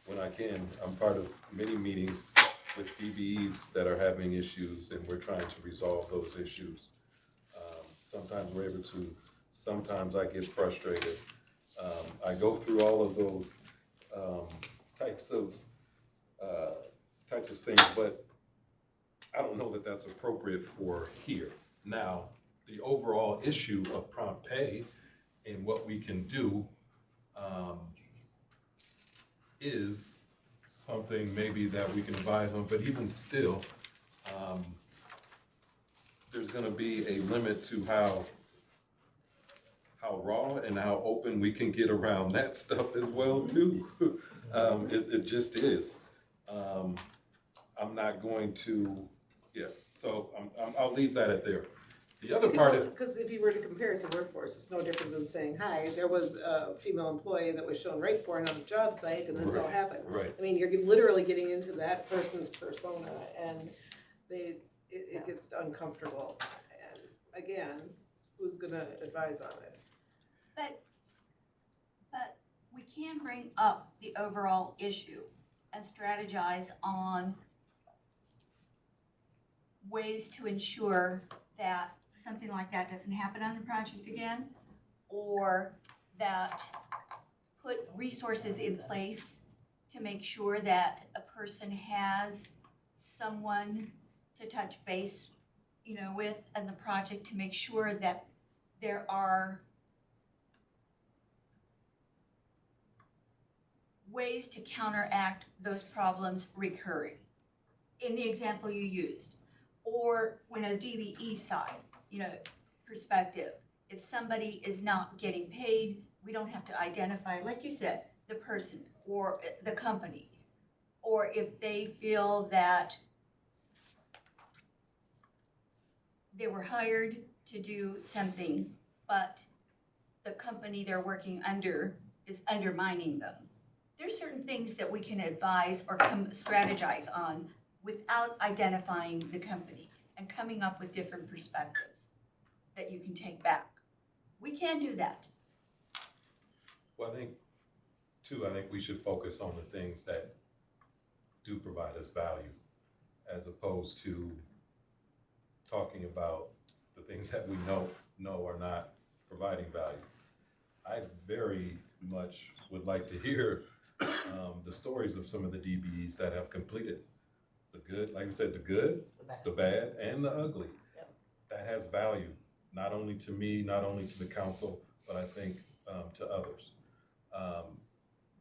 when I'm part of many meetings with DBEs that are having issues, and we're trying to resolve those issues. Sometimes we're able to, sometimes I get frustrated. I go through all of those types of things, but I don't know that that's appropriate for here. Now, the overall issue of prompt pay and what we can do is something maybe that we can advise on, but even still, there's gonna be a limit to how raw and how open we can get around that stuff as well too. It just is. I'm not going to, so I'll leave that at there. The other part is, Because if you were to compare it to workforce, it's no different than saying, hi, there was a female employee that was shown right for it on the job site, and this all Right, happened. right. I mean, you're literally getting into that person's persona, and it gets uncomfortable. And again, who's gonna advise on it? But we can bring up the overall issue and strategize on ways to ensure that something like that doesn't happen on the project again, or that put resources in place to make sure that a person has someone to touch base, with in the project, to make sure that there are ways to counteract those problems recurring. In the example you used, or when a DBE side, perspective, if somebody is not getting paid, we don't have to identify, like you said, the person or the company. Or if they feel that they were hired to do something, but the company they're working under is undermining them. There's certain things that we can advise or strategize on without identifying the company. and coming up with different perspectives that you can take back. We can do that. Well, I think we should focus on the things that do provide us value, as opposed to talking about the things that we know are not providing value. I very much would like to hear the stories of some of the DBEs that have completed the good, like I said, the good, the bad, and the ugly. Yep. That has value, not only to me, not only to the council, but I think to others.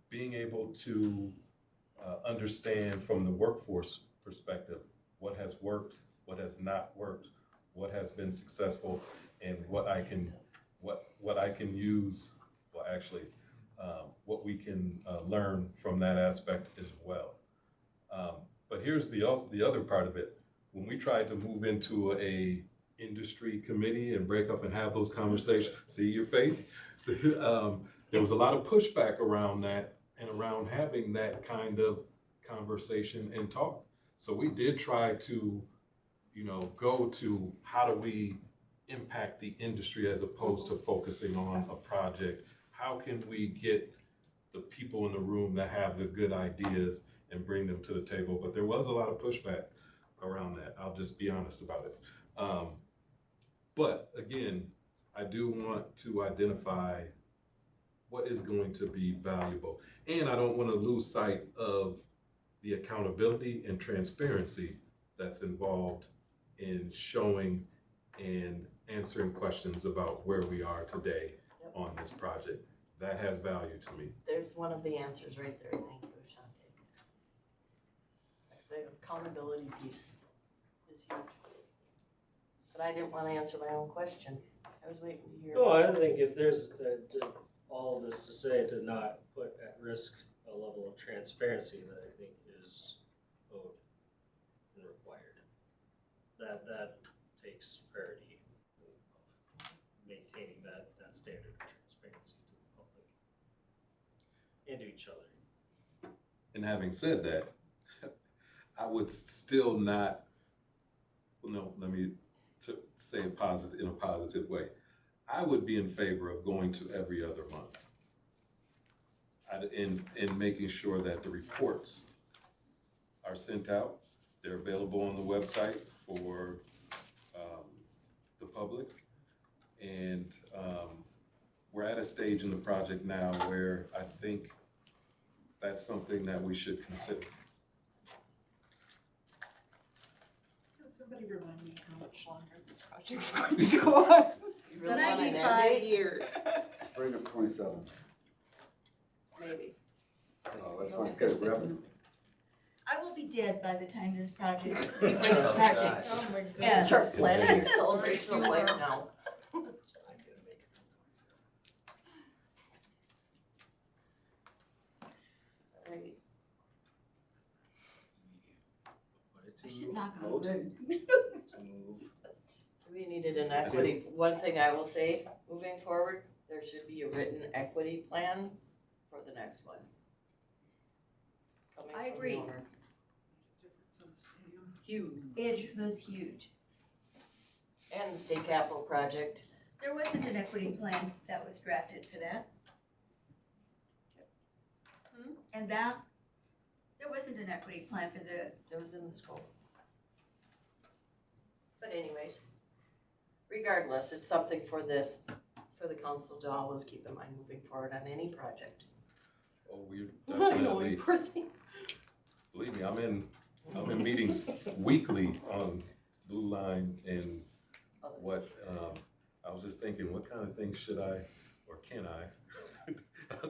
Being able to understand from the workforce perspective what has worked, what has not worked, what has been successful, and what I can use, well, actually, what we can learn from that aspect as well. But here's the other part of it. When we tried to move into a industry committee and break up and have those conversations, see your face? There was a lot of pushback around that and around having that kind of conversation and talk. So we did try to, go to how do we impact the industry as opposed to focusing on a project. How can we get the people in the room that have the good ideas and bring them to the table? But there was a lot of pushback around that. I'll just be honest about it. But again, I do want to identify what is going to be valuable. And I don't want to lose sight of the accountability and transparency that's involved in showing and answering questions about where we are today on this project. That has value to me. There's one of the answers right there, thank you, Ashante. The accountability piece is huge. But I didn't want to answer my own question. I was waiting to hear. No, I think if there's all of this to say to not put at risk a level of transparency that I think is owed and required. That takes priority of maintaining that standard of transparency to the public and to each other. And having said that, I would still not, let me say it in a positive way. I would be in favor of going to every other month. In making sure that the reports are sent out. They're available on the website for the public. And we're at a stage in the project now where I think that's something that we should consider. Can somebody remind me how much longer this project's going to go on? You really want an end 95 date? years, Spring of 27. maybe. Oh, that's my schedule, revenue. I will be dead by the time this project, before this project. Oh my Yeah. Start planning your celebration of life now. Alright, I should knock on wood. To move. we needed an equity, one thing I will say, moving forward, there should be a written equity plan for the next one. Coming I from the agree. owner. Huge. It was huge. And the state capital project. There wasn't an equity plan that was drafted for that. And there wasn't an equity plan for the, It was in the scope. But anyways, regardless, it's something for the council to always keep in mind moving forward on any project. Oh, we're I know, definitely, poor thing. believe me, I'm in meetings weekly on Blue Line and what, I was just thinking, what kind of things should I, or can I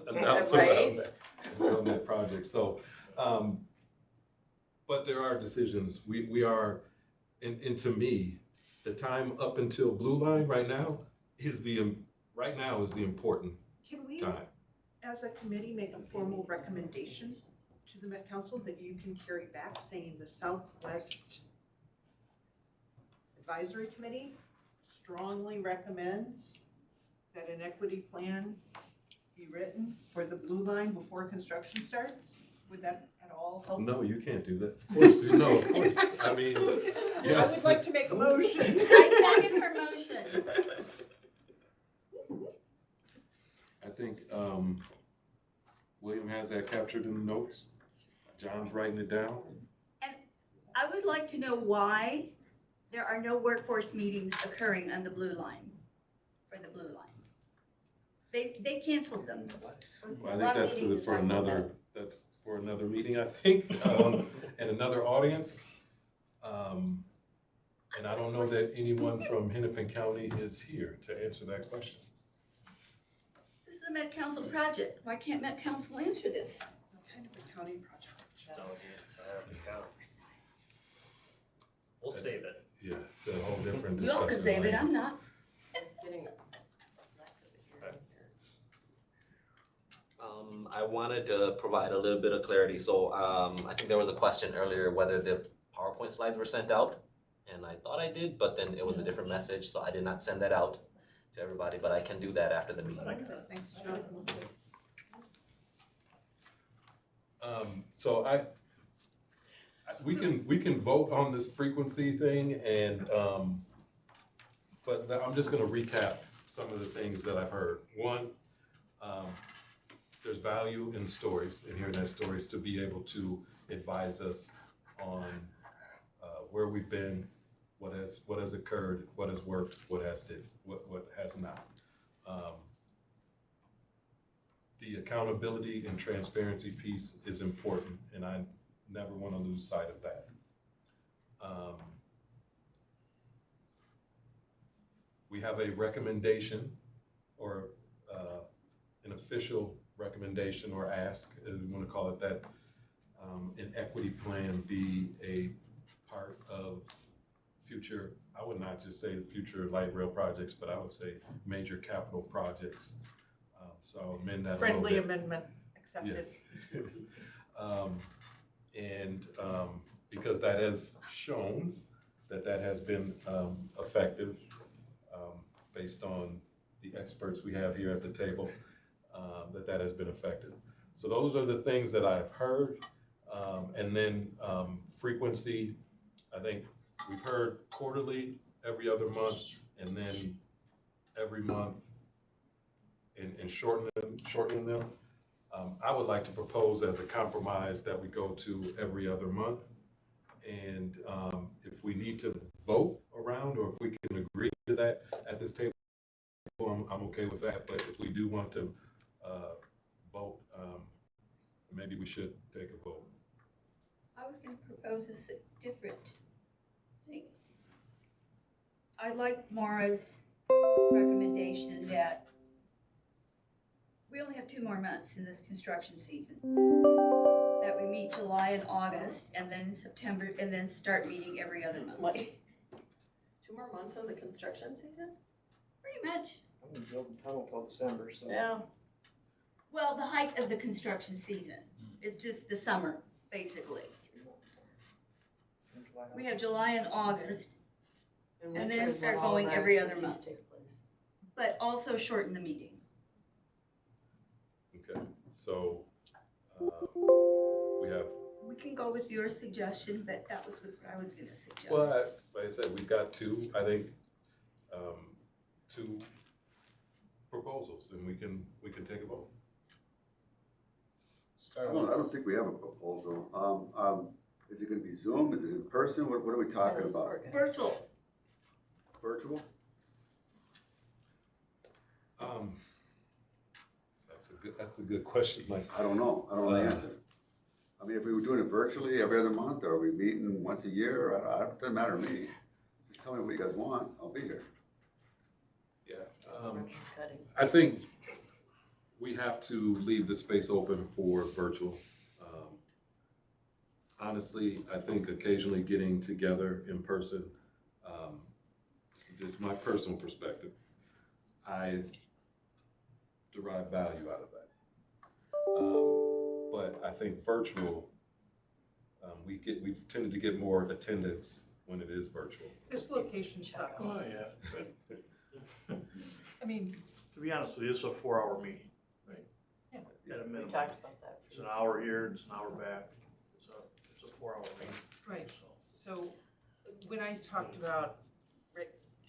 announce Right. around that project? So, but there are decisions, we are, and to me, the time up until Blue Line right now is the important Can we, time. as a committee, make a formal recommendation to the Met Council that you can carry back, saying the Southwest Advisory Committee strongly recommends that an equity plan be written for the Blue Line before construction starts? Would that at all help? No, you can't do that. Of course, no, of course. I mean, I yes. would like to make a motion. I second her motion. I think, William has that captured in the notes. John's writing it down. I would like to know why there are no workforce meetings occurring on the blue line, for the blue line. They canceled them. Well, I think that's for another, that's for another meeting, I think, and another audience. And I don't know that anyone from Hennepin County is here to answer that question. This is a Met Council project. Why can't Met Council answer this? It's kind of a county project. We'll save it. Yeah, it's a whole different You discussion. all can save it, I'm not. Getting I wanted to provide a little bit of clarity. So I think there was a question earlier whether the PowerPoint slides were sent out. And I thought I did, but then it was a different message, so I did not send that out to everybody, but I can do that after the meeting. Thanks, John. So we can vote on this frequency thing and, but I'm just gonna recap some of the things that I've heard. One, there's value in stories, in hearing that stories to be able to advise us on where we've been, what has occurred, what has worked, what has not. The accountability and transparency piece is important, and I never want to lose sight of that. We have a recommendation or an official recommendation or ask, if we want to call it that, an equity plan be a part of future, I would not just say future light rail projects, but I would say major capital projects. So I'll amend that a little Friendly bit. amendment accepted. Yes. Because that has shown that has been effective based on the experts we have here at the table, that has been effective. So those are the things that I've heard. And then frequency, I think we've heard quarterly, every other month, and then every month and shortening them. I would like to propose as a compromise that we go to every other month. And if we need to vote around, or if we can agree to that at this table, I'm okay with that. But if we do want to vote, maybe we should take a vote. I was gonna propose a different thing. I like Mara's recommendation that we only have 2 more months in this construction season. That we meet July and August, and then September, and then start meeting every other month. Like 2 more months of the construction season? Pretty much. I'm gonna build the tunnel till December, so. Yeah. Well, the height of the construction season is just the summer, basically. We have July and August, and winter then is start when all going of every our other activities month. take place. But also shorten the meeting. Okay, so we have, We can go with your suggestion, but that was what I was gonna suggest. well, like I said, we've got 2, I think, 2 proposals, and we can take a vote. I don't think we have a proposal. Is it gonna be Zoom? Is it in person? What are we talking about? Virtual. Virtual? That's a good question, Mike. I don't know. I don't know the answer. I mean, if we were doing it virtually every other month, or are we meeting once a year? It doesn't matter to me. Just tell me what you guys want. I'll be here. Yeah, Cutting. I think we have to leave the space open for virtual. Honestly, I think occasionally getting together in person, this is just my personal perspective, I derive value out of that. But I think virtual, we tended to get more attendance when it is virtual. This location sucks. Oh, yeah. I mean, To be honest with you, it's a 4-hour meeting, right? Yeah. At a We minimum. talked about that. It's an hour here, it's an hour back. a 4-hour meeting. Right. So, So when I talked about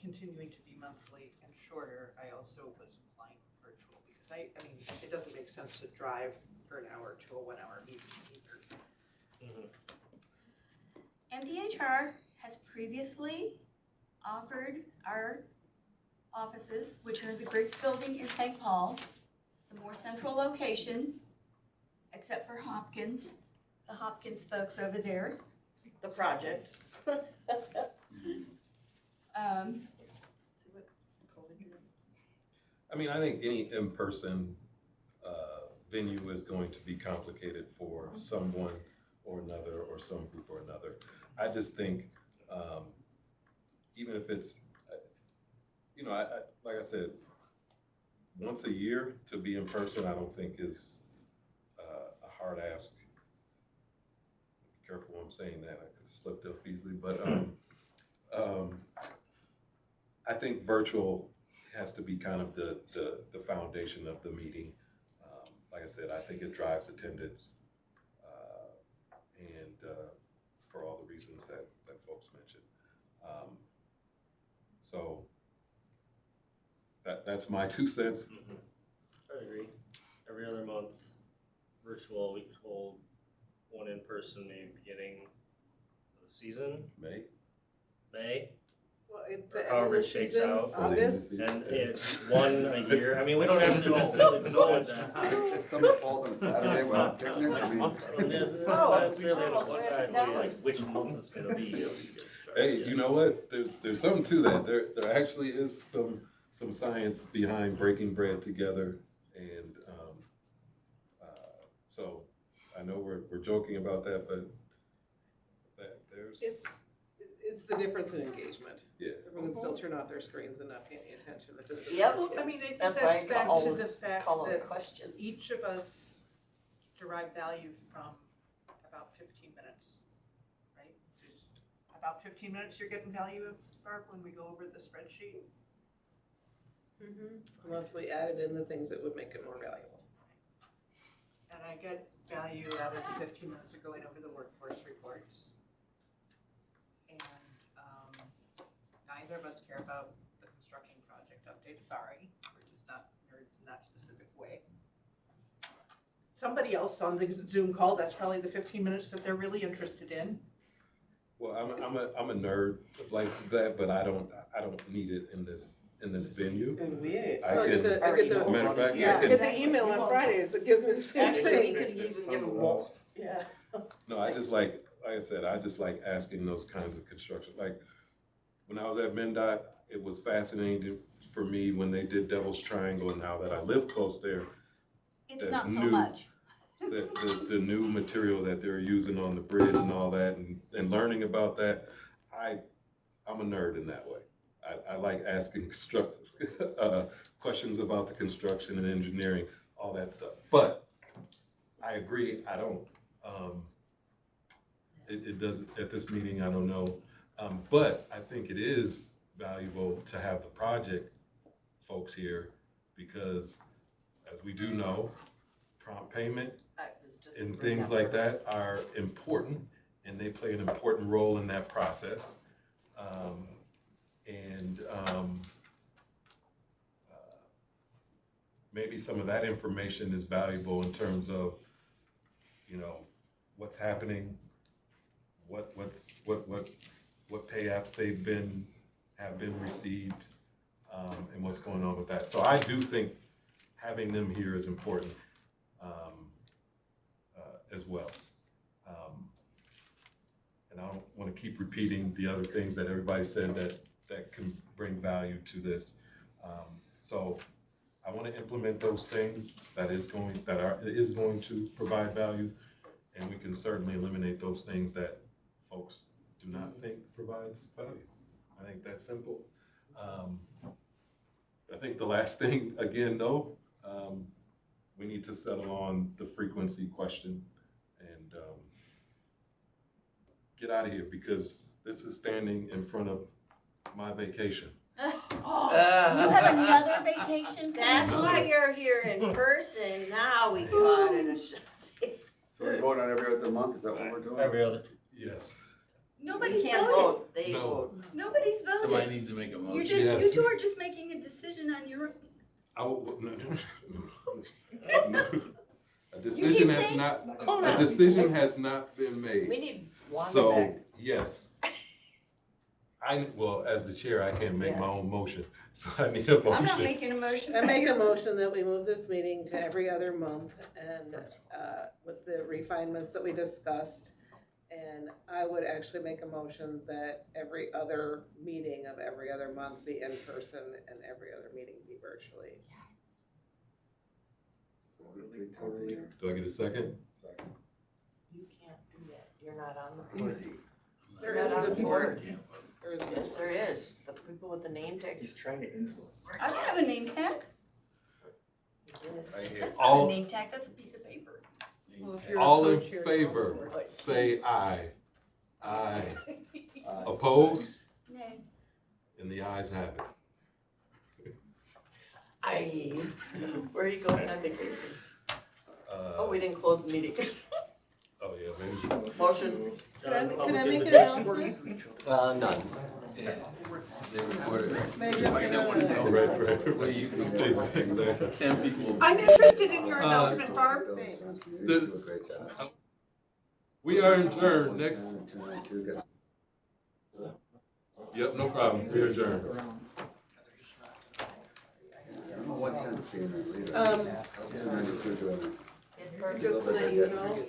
continuing to be monthly and shorter, I also was implying virtual because I mean, it doesn't make sense to drive for an hour to a 1-hour meeting either. MDHR has previously offered our offices, which are the Griggs Building in St. Paul. It's a more central location, except for Hopkins, the Hopkins folks over there. The project. See what COVID did? I mean, I think any in-person venue is going to be complicated for someone or another, or some group or another. I just think, even if it's, you know, I like I said, once a year to be in person, I don't think is a hard ask. Be careful what I'm saying that, I could have slipped up easily, but I think virtual has to be kind of the foundation of the meeting. Like I said, I think it drives attendance, and for all the reasons that folks mentioned. So that's my 2 cents. I agree. Every other month, virtual, we could hold one in person, maybe beginning of the season, May. Well, at Or the end of however the it shakes season, out. August, and it's one a year. I mean, we don't have to necessarily know that. If summer falls on a Saturday, we'll have a picnic, I mean. That's Oh, not necessarily we on almost the read side, that like which month it's gonna be. Hey, you know what? There's something to that. There actually is some science behind breaking bread together, and so I know we're joking about that, but there's it's the difference in engagement. yeah. Everyone can still turn off their screens and not pay any attention. It doesn't- Yep. Well, I mean, I think That's that's why I back to always the fact call them that questions. each of us derive value from about 15 minutes, right? Just about 15 minutes you're getting value of, Barb, when we go over the spreadsheet. Unless we added in the things that would make it more valuable. And I get value out of the 15 minutes of going over the workforce reports. And neither of us care about the construction project update, sorry. We're just not nerds in that specific way. Somebody else on the Zoom call, that's probably the 15 minutes that they're really interested in. Well, I'm a nerd like that, but I don't need it in this venue. I can, matter of fact, Yeah, I I get can, the email on Fridays that gives me the same Actually, we thing. could even give them more. Yeah. no, I just like I said, I just like asking those kinds of construction. Like when I was at MnDOT, it was fascinating for me when they did Devil's Triangle, and now that I live close there, It's That's not so new. much. the new material that they're using on the bridge and all that, and learning about that, I'm a nerd in that way. I like asking questions about the construction and engineering, all that stuff. But I agree, I don't, it doesn't, at this meeting, I don't know. But I think it is valuable to have the project folks here, because as we do know, prompt payment and things like that are important, and they play an important role in that process. Maybe some of that information is valuable in terms of, you know, what's happening, what pay apps have been received, and what's going on with that. So I do think having them here is important as well. And I don't want to keep repeating the other things that everybody said that can bring value to this. So I want to implement those things that is going to provide value, and we can certainly eliminate those things that folks do not think provides value. I think that's simple. I think the last thing, again, though, we need to settle on the frequency question and get out of here, because this is standing in front of my vacation. You have another vacation That's planned? why you're here in person. Now we got it. So we vote on every other month, is that what we're doing? Every other. Yes. You Nobody's can't voted. vote, they No. vote. Nobody's Somebody voted. needs to make a You're motion. just, Yes. you two are just making a decision on your, No. A decision has saying- not, Hold a on. decision has not been made. We need Wanda So, back. yes. Well, as the chair, I can't make Yeah. my own motion, so I need a motion. I'm not making a motion. I make a motion that we move this meeting to every other month and, with the refinements that we discussed. And I would actually make a motion that every other meeting of every other month be in person and every other meeting be virtually. Totally. Do I get a second? You can't do that, you're not on the board. Easy. There You're is not a on the board. There is Yes, there is, the people with the name tag. He's trying to influence. I don't have a name tag. Right here. That's not All- a name tag, that's a piece of paper. Well, if you're a All in coach, you're favor, on the board. say aye. Aye. Aye. Opposed? Nay. And the ayes have it. Aye. Where are you going on vacation? Oh, we Uh, didn't close the meeting. oh, yeah, maybe. Motion. Can I make an announcement? None. Yeah, they recorded. Major, Everybody know what to can I- do. Right, right. What do you think? Exactly. 10 people. I'm interested in your announcement, Bill, Barb. Thanks. You do a great job. We are adjourned. Next. 292, guys. Yep, no problem. We are adjourned. I don't know what tense being leader. 292 doing it. Yes, Bert. Just so that you know,